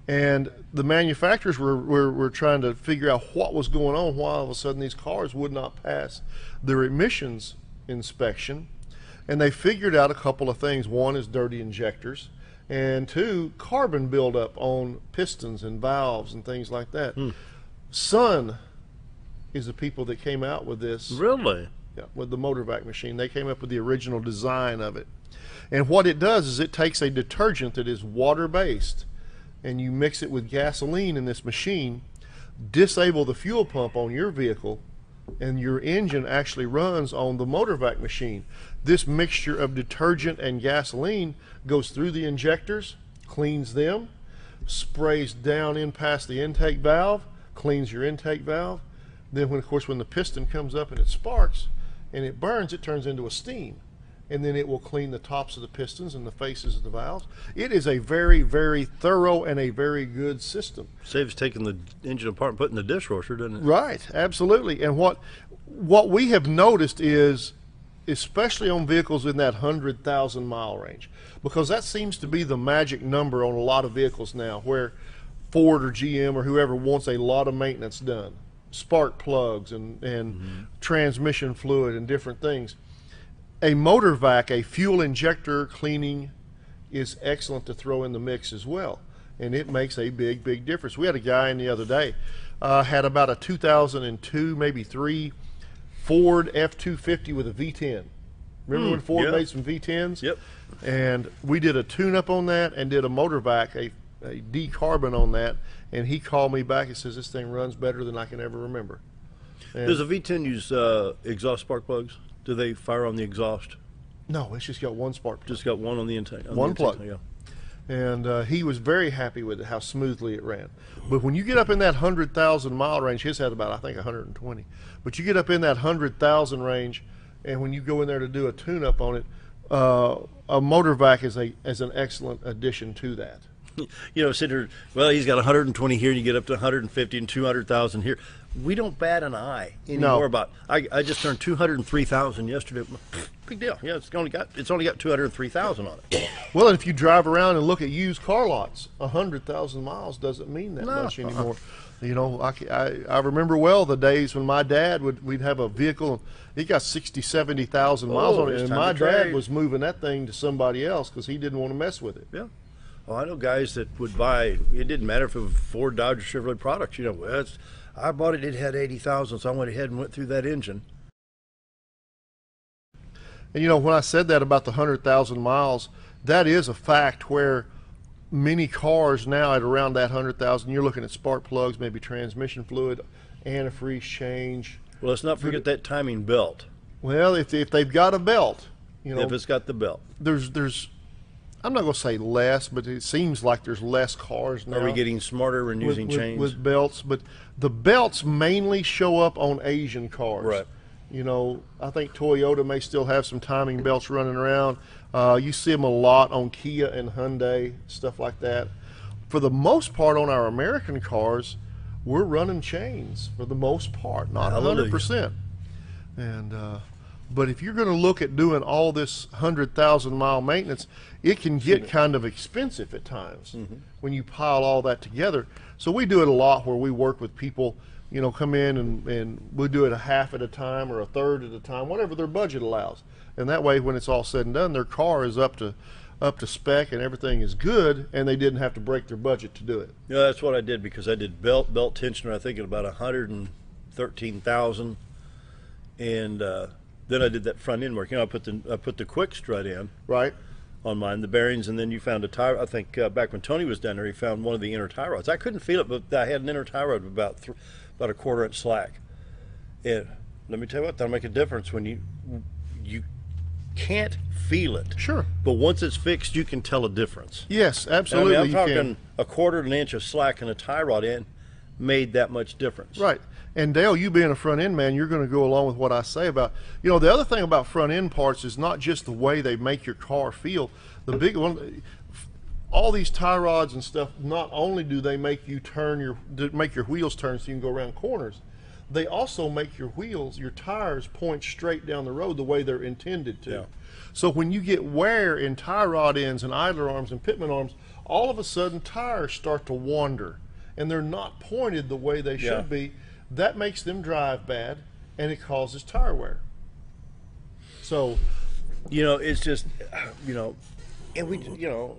And the manufacturers were trying to figure out what was going on, why all of a sudden these cars would not pass their emissions inspection. And they figured out a couple of things. One is dirty injectors, and two, carbon buildup on pistons and valves and things like that. Sun is the people that came out with this. Really? Yeah, with the Motorvac machine. They came up with the original design of it. And what it does is it takes a detergent that is water-based, and you mix it with gasoline in this machine, disable the fuel pump on your vehicle, and your engine actually runs on the Motorvac machine. This mixture of detergent and gasoline goes through the injectors, cleans them, sprays down in past the intake valve, cleans your intake valve. Then when the piston comes up and it sparks and it burns, it turns into a steam, and then it will clean the tops of the pistons and the faces of the valves. It is a very, very thorough and a very good system. Saves taking the engine apart and putting in the dishwasher, doesn't it? Right, absolutely. And what we have noticed is, especially on vehicles in that 100,000 mile range, because that seems to be the magic number on a lot of vehicles now, where Ford or GM or whoever wants a lot of maintenance done, spark plugs and transmission fluid and different things. A Motorvac, a fuel injector cleaning, is excellent to throw in the mix as well, and it makes a big, big difference. We had a guy in the other day, had about a 2002, maybe 3 Ford F-250 with a V10. Remember when Ford made some V10s? Yep. And we did a tune-up on that and did a Motorvac, a decarbon on that, and he called me back and says, this thing runs better than I can ever remember. And does a V10 use exhaust spark plugs? Do they fire on the exhaust? No, it's just got one spark plug. Just got one on the intake. One plug. Yeah. And he was very happy with it, how smoothly it ran. But when you get up in that 100,000 mile range, his had about, I think, 120. But you get up in that 100,000 range, and when you go in there to do a tune-up on it, a Motorvac is an excellent addition to that. You know, sitting here, well, he's got 120 here, and you get up to 150 and 200,000 here. We don't bat an eye anymore about. I just turned 203,000 yesterday. Big deal. Yeah, it's only got 203,000 on it. Well, and if you drive around and look at used car lots, 100,000 miles doesn't mean that much anymore. You know, I remember well the days when my dad we'd have a vehicle and it got 60, 70,000 miles on it, and my dad was moving that thing to somebody else because he didn't want to mess with it. Yeah. Well, I know guys that would buy. It didn't matter if it was Ford, Dodge, or Chevrolet products. You know, I bought it. It had 80,000, so I went ahead and went through that engine. And you know, when I said that about the 100,000 miles, that is a fact where many cars now at around that 100,000, you're looking at spark plugs, maybe transmission fluid, antifreeze change. Well, let's not forget that timing belt. Well, if they've got a belt, you know, if it's got the belt, there's I'm not going to say less, but it seems like there's less cars now. Are we getting smarter and using chains? With belts, but the belts mainly show up on Asian cars. Right. You know, I think Toyota may still have some timing belts running around. You see them a lot on Kia and Hyundai, stuff like that. For the most part on our American cars, we're running chains for the most part, not 100%. And but if you're going to look at doing all this 100,000 mile maintenance, it can get kind of expensive at times when you pile all that together. So we do it a lot where we work with people, you know, come in and we'll do it a half at a time or a third at a time, whatever their budget allows. And that way, when it's all said and done, their car is up to spec and everything is good, and they didn't have to break their budget to do it. Yeah, that's what I did, because I did belt tensioner, I think at about 113,000, and then I did that front end work. You know, I put the quick strut in on mine, the bearings, and then you found a tie. I think back when Tony was down there, he found one of the inner tie rods. I couldn't feel it, but I had an inner tie rod with about a 1/4 inch slack. And let me tell you what, that'll make a difference when you can't feel it. Sure. But once it's fixed, you can tell a difference. Yes, absolutely. I mean, I'm talking a 1/4 inch of slack and a tie rod in made that much difference. Right. And Dale, you being a front end man, you're going to go along with what I say about, you know, the other thing about front end parts is not just the way they make your car feel. The big one, all these tie rods and stuff, not only do they make you make your wheels turn so you can go around corners, they also make your wheels, your tires point straight down the road the way they're intended to. Yeah. So when you get wear in tie rod ends and idler arms and pitman arms, all of a sudden tires start to wander and they're not pointed the way they should be. That makes them drive bad and it causes tire wear. So, you know, it's just, you know, and we, you know,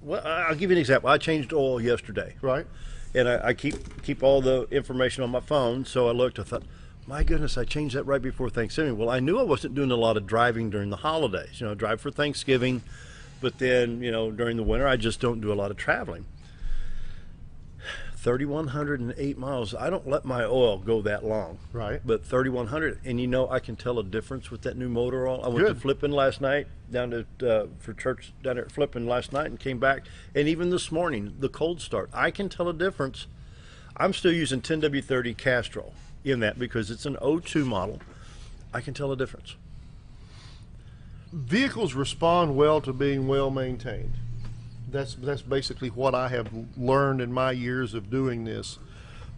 well, I'll give you an example. I changed oil yesterday. Right. And I keep all the information on my phone. So I looked, I thought, my goodness, I changed that right before Thanksgiving. Well, I knew I wasn't doing a lot of driving during the holidays. You know, drive for Thanksgiving, but then, you know, during the winter, I just don't do a lot of traveling. 3,108 miles. I don't let my oil go that long. Right. But 3,100, and you know, I can tell a difference with that new motor oil. I went to Flippin last night, down to for church down there at Flippin last night, and came back. And even this morning, the cold start, I can tell a difference. I'm still using 10W30 Castrol in that because it's an 02 model. I can tell a difference. Vehicles respond well to being well maintained. That's basically what I have learned in my years of doing this.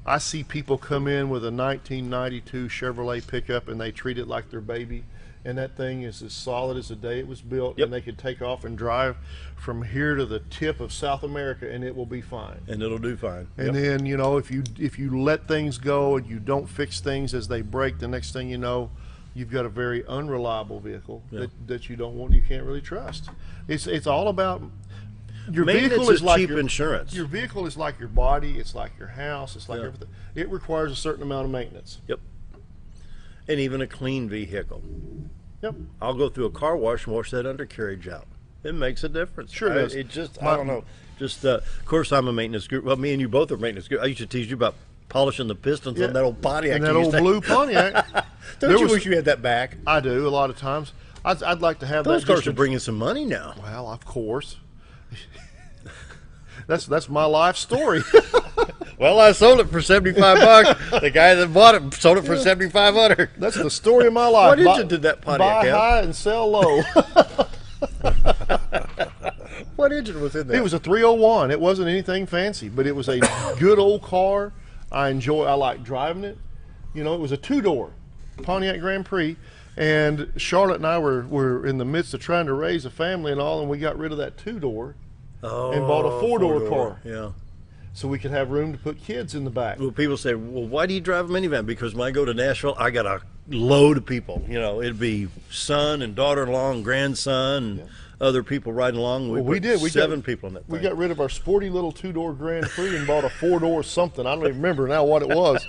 I see people come in with a 1992 Chevrolet pickup and they treat it like their baby, and that thing is as solid as the day it was built, and they could take off and drive from here to the tip of South America and it will be fine. And it'll do fine. And then, you know, if you let things go and you don't fix things as they break, the next thing you know, you've got a very unreliable vehicle that you can't really trust. It's all about your vehicle is like cheap insurance. Your vehicle is like your body. It's like your house. It's like everything. It requires a certain amount of maintenance. Yep. And even a clean vehicle. Yep. I'll go through a car wash and wash that undercarriage out. It makes a difference. Sure does. It just, I don't know. Just, of course, I'm a maintenance group. Well, me and you both are maintenance group. I used to tease you about polishing the pistons on that old Pontiac. And that old blue Pontiac. Don't you wish you had that back? I do, a lot of times. I'd like to have those that. cars are bringing some money now. Well, of course. That's my life story. Well, I sold it for $75. The guy that bought it sold it for $7,500. That's the story of my life. What engine did that Pontiac buy have? high and sell low. What engine was in there? It was a 301. It wasn't anything fancy, but it was a good old car. I like driving it. You know, it was a 2-door Pontiac Grand Prix, and Charlotte and I were in the midst of trying to raise a family and all, and we got rid of that 2-door and bought a 4-door car. Yeah. So we could have room to put kids in the back. Well, people say, well, why do you drive a minivan? Because when I go to Nashville, I got a load of people. You know, it'd be son and daughter-in-law and grandson. And other people riding along. We did. We seven people in that thing. We got rid of our sporty little 2-door Grand Prix and bought a 4-door something. I don't even remember now what it was.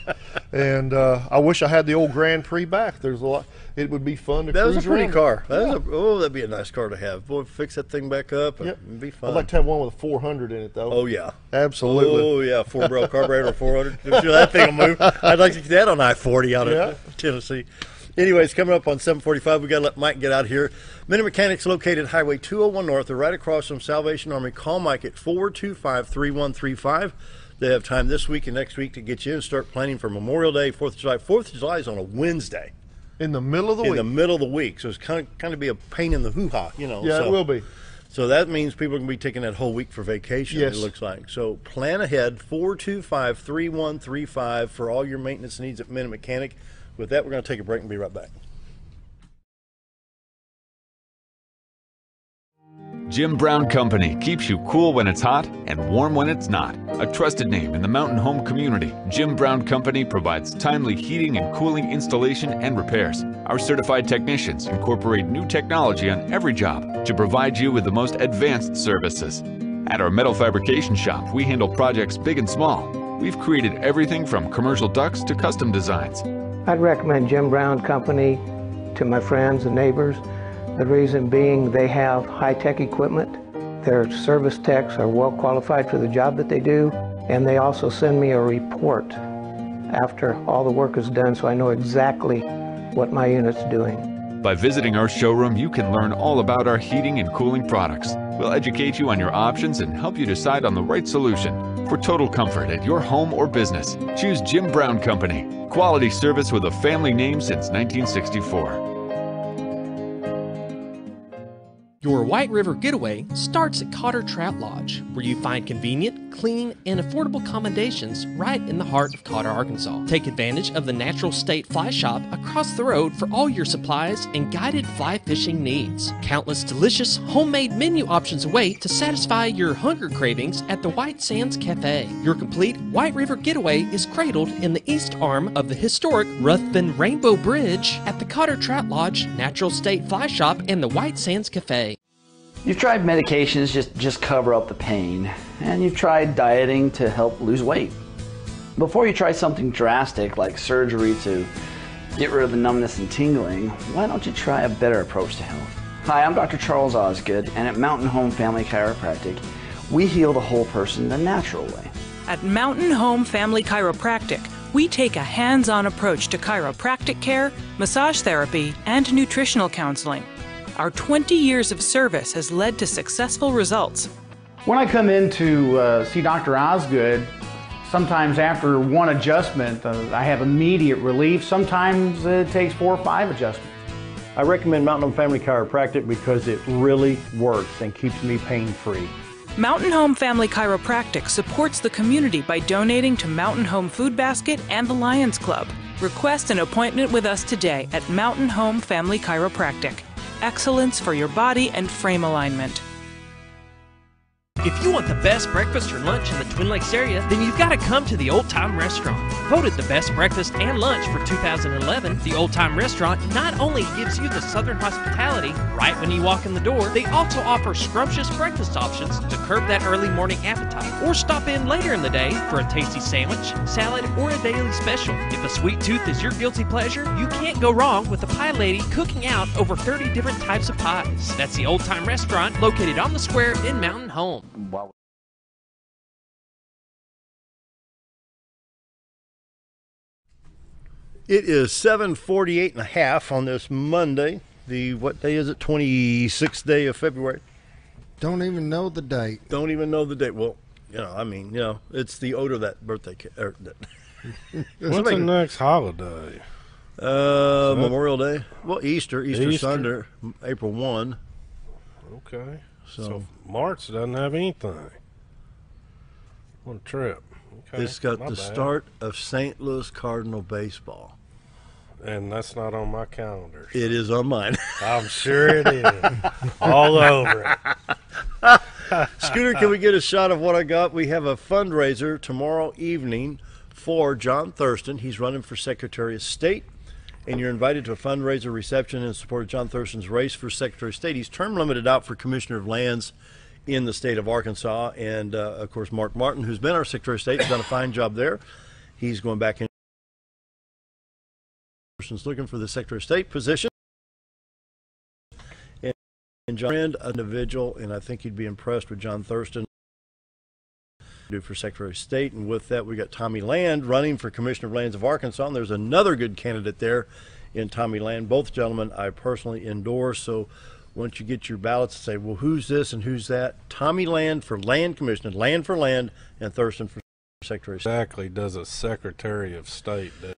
And I wish I had the old Grand Prix back. There's a lot. It would be fun to That cruise was a pretty around. car. That'd be a nice car to have. Boy, fix that thing back up and it'd be fun. I'd like to have one with a 400 in it, though. Oh, yeah. Absolutely. Oh, yeah, 4-barrel carburetor, 400. I'm sure that thing will move. I'd like to get that on I-40 out of Tennessee. Anyways, coming up on 7:45, we got to let Mike get out here. Minute Mechanics located Highway 201 North. They're right across from Salvation Army. Call Mike at 425-3135. They have time this week and next week to get you in and start planning for Memorial Day, 4th of July. 4th of July is on a Wednesday. In the middle of the week. In the middle of the week. So it's kind of be a pain in the hoo-ha, you know. Yeah, so, it will be. So that means people are going to be taking that whole week for vacation, Yes. it looks like. So plan ahead, 425-3135 for all your maintenance needs at Minute Mechanic. With that, we're going to take a break and be right back. Jim Brown Company keeps you cool when it's hot and warm when it's not. A trusted name in the mountain home community, Jim Brown Company provides timely heating and cooling installation and repairs. Our certified technicians incorporate new technology on every job to provide you with the most advanced services. At our metal fabrication shop, we handle projects big and small. We've created everything from commercial ducts to custom designs. I'd recommend Jim Brown Company to my friends and neighbors. The reason being they have high-tech equipment. Their service techs are well qualified for the job that they do, and they also send me a report after all the work is done so I know exactly what my unit's doing. By visiting our showroom, you can learn all about our heating and cooling products. We'll educate you on your options and help you decide on the right solution. For total comfort at your home or business, choose Jim Brown Company. Quality service with a family name since 1964. Your White River Getaway starts at Cotter Trout Lodge, where you find convenient, clean, and affordable accommodations right in the heart of Cotter, Arkansas. Take advantage of the Natural State Fly Shop across the road for all your supplies and guided fly fishing needs. Countless delicious homemade menu options await to satisfy your hunger cravings at the White Sands Cafe. Your complete White River Getaway is cradled in the east arm of the historic Ruthven Rainbow Bridge at the Cotter Trout Lodge, Natural State Fly Shop, and the White Sands Cafe. You've tried medications just cover up the pain, and you've tried dieting to help lose weight. Before you try something drastic like surgery to get rid of the numbness and tingling, why don't you try a better approach to health? Hi, I'm Dr. Charles Osgood, and at Mountain Home Family Chiropractic, we heal the whole person the natural way. At Mountain Home Family Chiropractic, we take a hands-on approach to chiropractic care, massage therapy, and nutritional counseling. Our 20 years of service has led to successful results. When I come in to see Dr. Osgood, sometimes after one adjustment, I have immediate relief. Sometimes it takes 4 or 5 adjustments. I recommend Mountain Home Family Chiropractic because it really works and keeps me pain-free. Mountain Home Family Chiropractic supports the community by donating to Mountain Home Food Basket and the Lions Club. Request an appointment with us today at Mountain Home Family Chiropractic. Excellence for your body and frame alignment. If you want the best breakfast or lunch in the Twin Lakes area, then you've got to come to the Old Time Restaurant. Voted the best breakfast and lunch for 2011, the Old Time Restaurant not only gives you the Southern hospitality right when you walk in the door, they also offer scrumptious breakfast options to curb that early morning appetite. Or stop in later in the day for a tasty sandwich, salad, or a daily special. If a sweet tooth is your guilty pleasure, you can't go wrong with the Pie Lady cooking out over 30 different types of pies. That's the Old Time Restaurant located on the square in Mountain Home. Wow. It is 7:48 and a half on this Monday. What day is it? 26th day of February. Don't even know the date. Don't even know the date. Well, it's the odor of that birthday cake. What's the next holiday? Memorial Day. Well, Easter Sunday, April 1. Okay. So March doesn't have anything. What a trip. Okay. It's got the start of St. Louis Cardinal baseball. And that's not on my calendar. It is on mine. I'm sure it is. All over it. Scooter, can we get a shot of what I got? We have a fundraiser tomorrow evening for John Thurston. He's running for Secretary of State. and you're invited to a fundraiser reception in support of John Thurston's race for Secretary of State. He's term limited out for Commissioner of Lands in the state of Arkansas. And, of course, Mark Martin, who's been our Secretary of State, has done a fine job there. He's going back in. Thurston's looking for the Secretary of State position. And John, an individual, and I think you'd be impressed with John Thurston do for Secretary of State. And with that, we got Tommy Land running for Commissioner of Lands of Arkansas, and there's another good candidate there in Tommy Land. Both gentlemen I personally endorse. So once you get your ballots, say, well, who's this and who's that? Tommy Land for Land Commissioner, Land for Land, and Thurston for Secretary of State. Exactly does a Secretary of State do?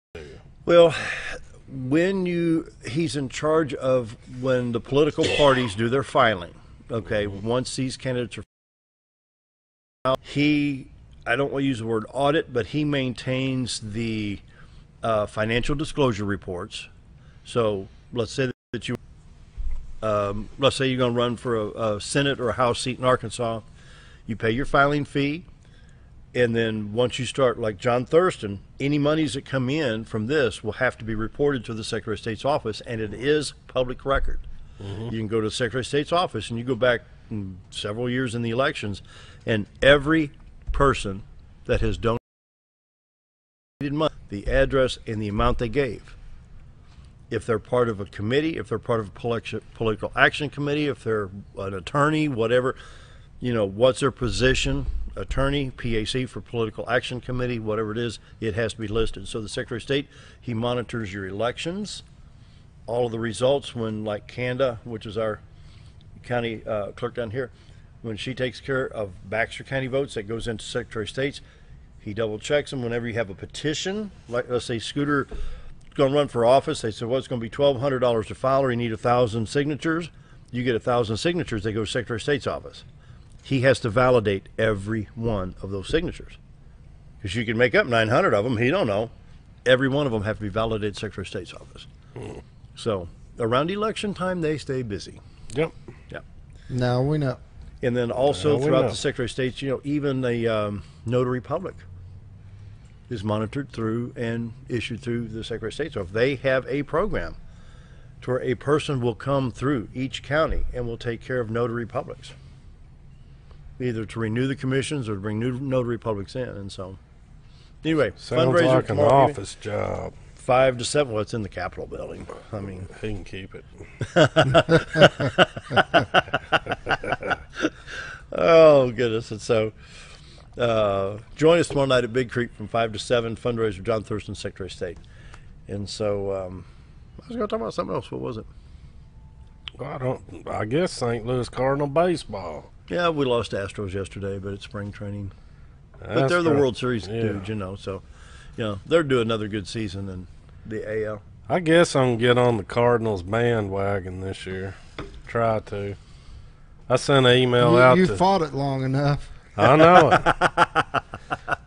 Well, he's in charge of when the political parties do their filing. Okay, once these candidates are out, I don't want to use the word audit, but he maintains the financial disclosure reports. So let's say that let's say you're going to run for a Senate or a House seat in Arkansas. You pay your filing fee, and then once you start, like John Thurston, any monies that come in from this will have to be reported to the Secretary of State's office, and it is public record. You can go to the Secretary of State's office, and you go back several years in the elections, and every person that has donated money, the address and the amount they gave. If they're part of a committee, if they're part of a political action committee, if they're an attorney, whatever, what's their position, attorney, PAC for political action committee, whatever it is, it has to be listed. So the Secretary of State, he monitors your elections, all of the results when, like Kanda, which is our county clerk down here, when she takes care of Baxter County votes that goes into Secretary of State's, he double checks them. Whenever you have a petition, like let's say Scooter going to run for office, they said, well, it's going to be $1,200 to file, or you need 1,000 signatures. You get 1,000 signatures, they go to Secretary of State's office. He has to validate every one of those signatures, because you can make up 900 of them. He don't know. Every one of them have to be validated Secretary of State's office. So around election time, they stay busy. Yep. Now we know. And then also throughout the Secretary of State, even the notary public is monitored through and issued through the Secretary of State. So if they have a program to where a person will come through each county and will take care of notary publics, either to renew the commissions or to bring new notary publics in. And so anyway, sounds fundraiser like an tomorrow office job. 5 to 7. Well, it's in the Capitol building. I mean, he can keep it. Oh, goodness. And so join us tomorrow night at Big Creek from 5 to 7, fundraiser John Thurston, Secretary of State. And so I was going to talk about something else. What was it? I guess St. Louis Cardinal baseball. Yeah, we lost Astros yesterday, but it's spring training. But That's they're the right. World Series dudes, so they're doing another good season in the AL. I guess I'm going to get on the Cardinals bandwagon this year. Try to. I sent an email out. You fought it long enough. I know it.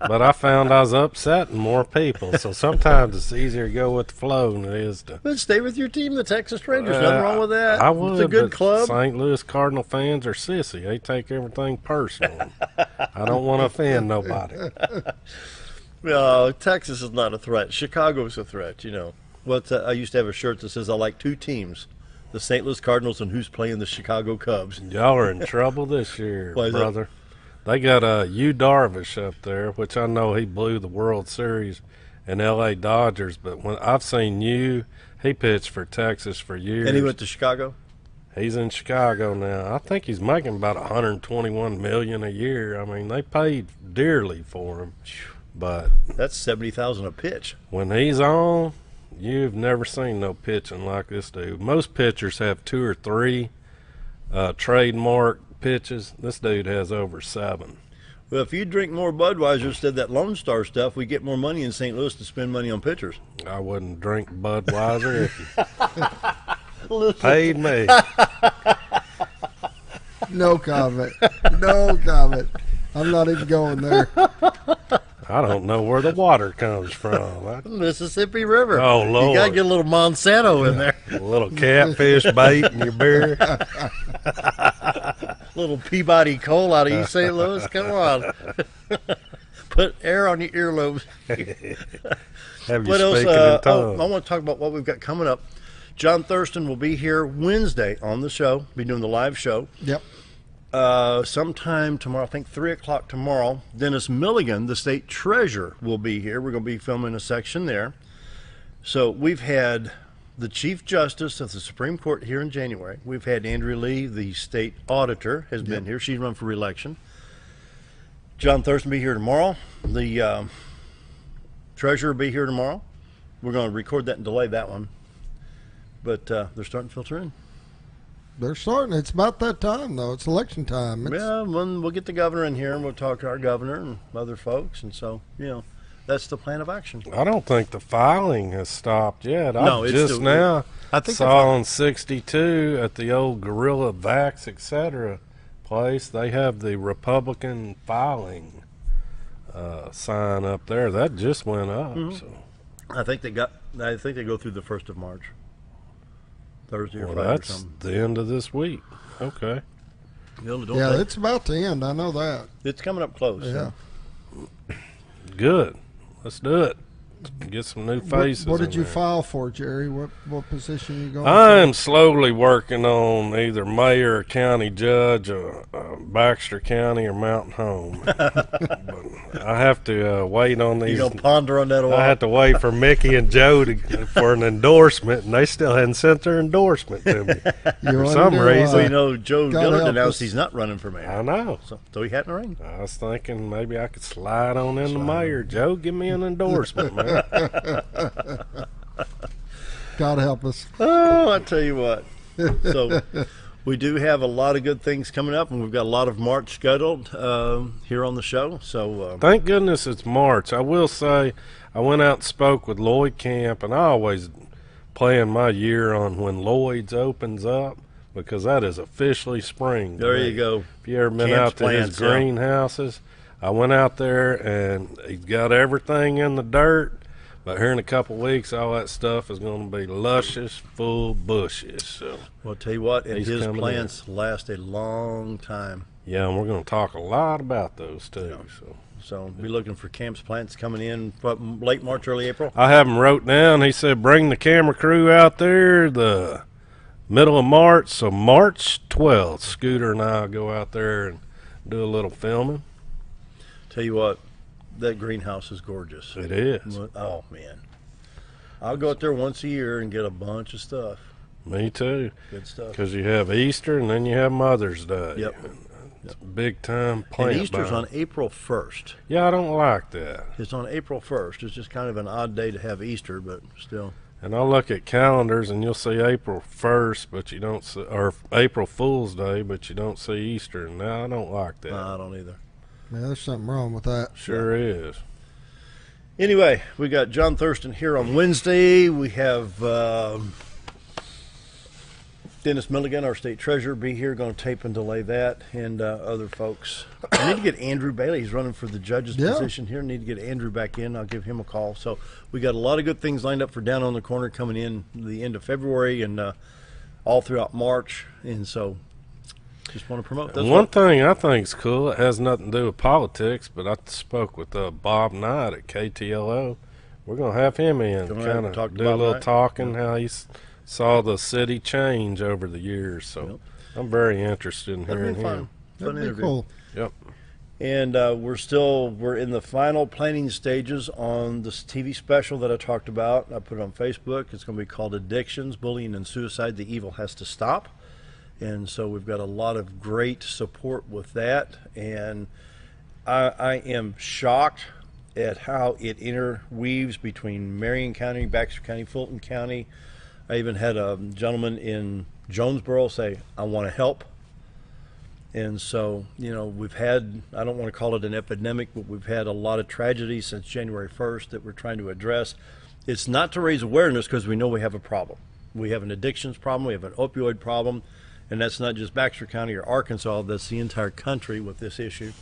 But I found I was upsetting more people. So sometimes it's easier to go with the flow than it is to. But stay with your team, the Texas Rangers. Nothing wrong with that. I would. It's a good but club. St. Louis Cardinal fans are sissy. They take everything personal. I don't want to offend nobody. Well, Texas is not a threat. Chicago's a threat, I used to have a shirt that says, I like two teams, the St. Louis Cardinals and who's playing the Chicago Cubs. Y'all are in trouble this year, Why is that? brother. They got Yu Darvish up there, which I know he blew the World Series in L.A. Dodgers, but when I've seen Yu, he pitched for Texas for years. And he went to Chicago? He's in Chicago now. I think he's making about $121 million a year. I mean, they paid dearly for him, but that's $70,000 a pitch. When he's on, you've never seen no pitching like this dude. Most pitchers have 2 or 3 trademark pitches. This dude has over 7. Well, if you drink more Budweiser instead of that Lone Star stuff, we get more money in St. Louis to spend money on pitchers. I wouldn't drink Budweiser if you paid me. No comment. No comment. I'm not even going there. I don't know where the water comes from. Mississippi River. Oh, Lord. You got to get a little Monsanto in there. A little catfish bait in your beer. Little Peabody coal out of East St. Louis. Come on. Put air on your earlobes. Have you What else? speaking in tongues. I want to talk about what we've got coming up. John Thurston will be here Wednesday on the show. Be doing the live show. Yep. Sometime tomorrow, I think 3 o'clock tomorrow. Dennis Milligan, the state treasurer, will be here. We're going to be filming a section there. So we've had the Chief Justice of the Supreme Court here in January. We've had Andrea Lee, the state auditor, has been here. She's run for re-election. John Thurston will be here tomorrow. The treasurer will be here tomorrow. We're going to record that and delay that one. But they're starting to filter in. They're starting. It's about that time, though. It's election time. Yeah, we'll get the governor in here and we'll talk to our governor and other folks. And so, that's the plan of action. I don't think the filing has stopped yet. No, I it's just still, now I think saw on 62 at the old Gorilla Vax, etc. place, they have the Republican filing sign up there. That just went up. Mm-hmm. So I think they go through the 1st of March. Thursday or well, Friday or that's something. the end of this week. Okay. It's about to end. I know that. It's coming up close. Yeah. So. Good. Let's do it. Get some new faces. What did in you there. file for, Jerry? What position you going I'm slowly working on either mayor or county judge, or Baxter County or Mountain Home. But I have to wait on these. You gonna ponder on that a while? I have to wait for Mickey and Joe for an endorsement, and they still hadn't sent their endorsement to me for some reason. Well, Joe Dillard announced he's not running for mayor. I know. So he had in the ring. I was thinking maybe I could slide on in the mayor. Joe, give me an endorsement, man. God help us. Oh, I tell you what. So we do have a lot of good things coming up, and we've got a lot of March scheduled here on the show. So thank goodness it's March. I will say I went out and spoke with Lloyd Camp, and I always plan my year on when Lloyd's opens up, because that is officially spring. There you go. If you ever been Camp's out to his plants, yeah. greenhouses, I went out there and he's got everything in the dirt. But here in a couple of weeks, all that stuff is going to be luscious, full bushes. So, well, I'll tell you what, and he's his coming plants last a long time. Yeah, and we're going to talk a lot about those too. Yeah. So be looking for Camp's plants coming in late March, early April. I have him wrote down. He said bring the camera crew out there the middle of March. So March 12th, Scooter and I will go out there and do a little filming. Tell you what, that greenhouse is gorgeous. It is. Oh, man. I'll go out there once a year and get a bunch of stuff. Me too. Good stuff. Because you have Easter and then you have Mother's Day. Yep. It's a big time plant. And Easter's buying. on April 1st. Yeah, I don't like that. It's on April 1st. It's just kind of an odd day to have Easter, but still. And I'll look at calendars and you'll see April 1st, but you don't see, or April Fool's Day, but you don't see Easter. No, I don't like that. No, I don't either. Yeah, there's something wrong with that. Sure is. Anyway, we got John Thurston here on Wednesday. We have Dennis Milligan, our state treasurer, be here, going to tape and delay that, and other folks. I need to get Andrew Bailey. He's running for the judge's position here. I need to get Andrew back in. I'll give him a call. So we got a lot of good things lined up for Down on the Corner coming in the end of February and all throughout March. And so just want to promote this. One thing I think is cool, it has nothing to do with politics, but I spoke with Bob Knight at KTLO. We're going to have him in, kind of do a little talking, how he's saw the city change over the years. So I'm very interested in hearing him. Fun interview. Cool. Yep. And we're in the final planning stages on this TV special that I talked about. I put it on Facebook. It's going to be called Addictions, Bullying, and Suicide. The Evil Has to Stop. And so we've got a lot of great support with that. And I am shocked at how it interweaves between Marion County, Baxter County, Fulton County. I even had a gentleman in Jonesboro say, I want to help. And so, we've had, I don't want to call it an epidemic, but we've had a lot of tragedies since January 1st that we're trying to address. It's not to raise awareness because we know we have a problem. We have an addictions problem, we have an opioid problem, and that's not just Baxter County or Arkansas, that's the entire country with this issue.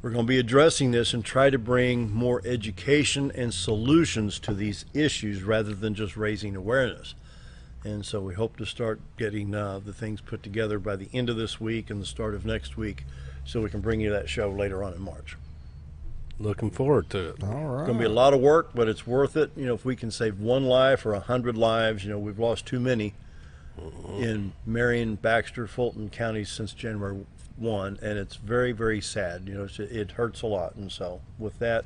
We're going to be addressing this and try to bring more education and solutions to these issues rather than just raising awareness. And so we hope to start getting the things put together by the end of this week and the start of next week so we can bring you that show later on in March. Looking forward to it. All right. It's going to be a lot of work, but it's worth it. You know, if we can save one life or 100 lives, you know, we've lost too many in Marion, Baxter, Fulton counties since January 1, and it's very, very sad. You know, it hurts a lot. And so with that,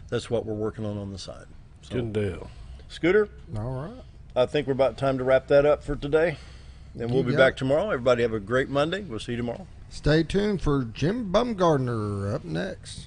that's what we're working on the side. So, good deal. Scooter? All right. I think we're about time to wrap that up for today. And we'll be got back it. tomorrow. Everybody have a great Monday. We'll see you tomorrow. Stay tuned for Jim Bumgardner up next.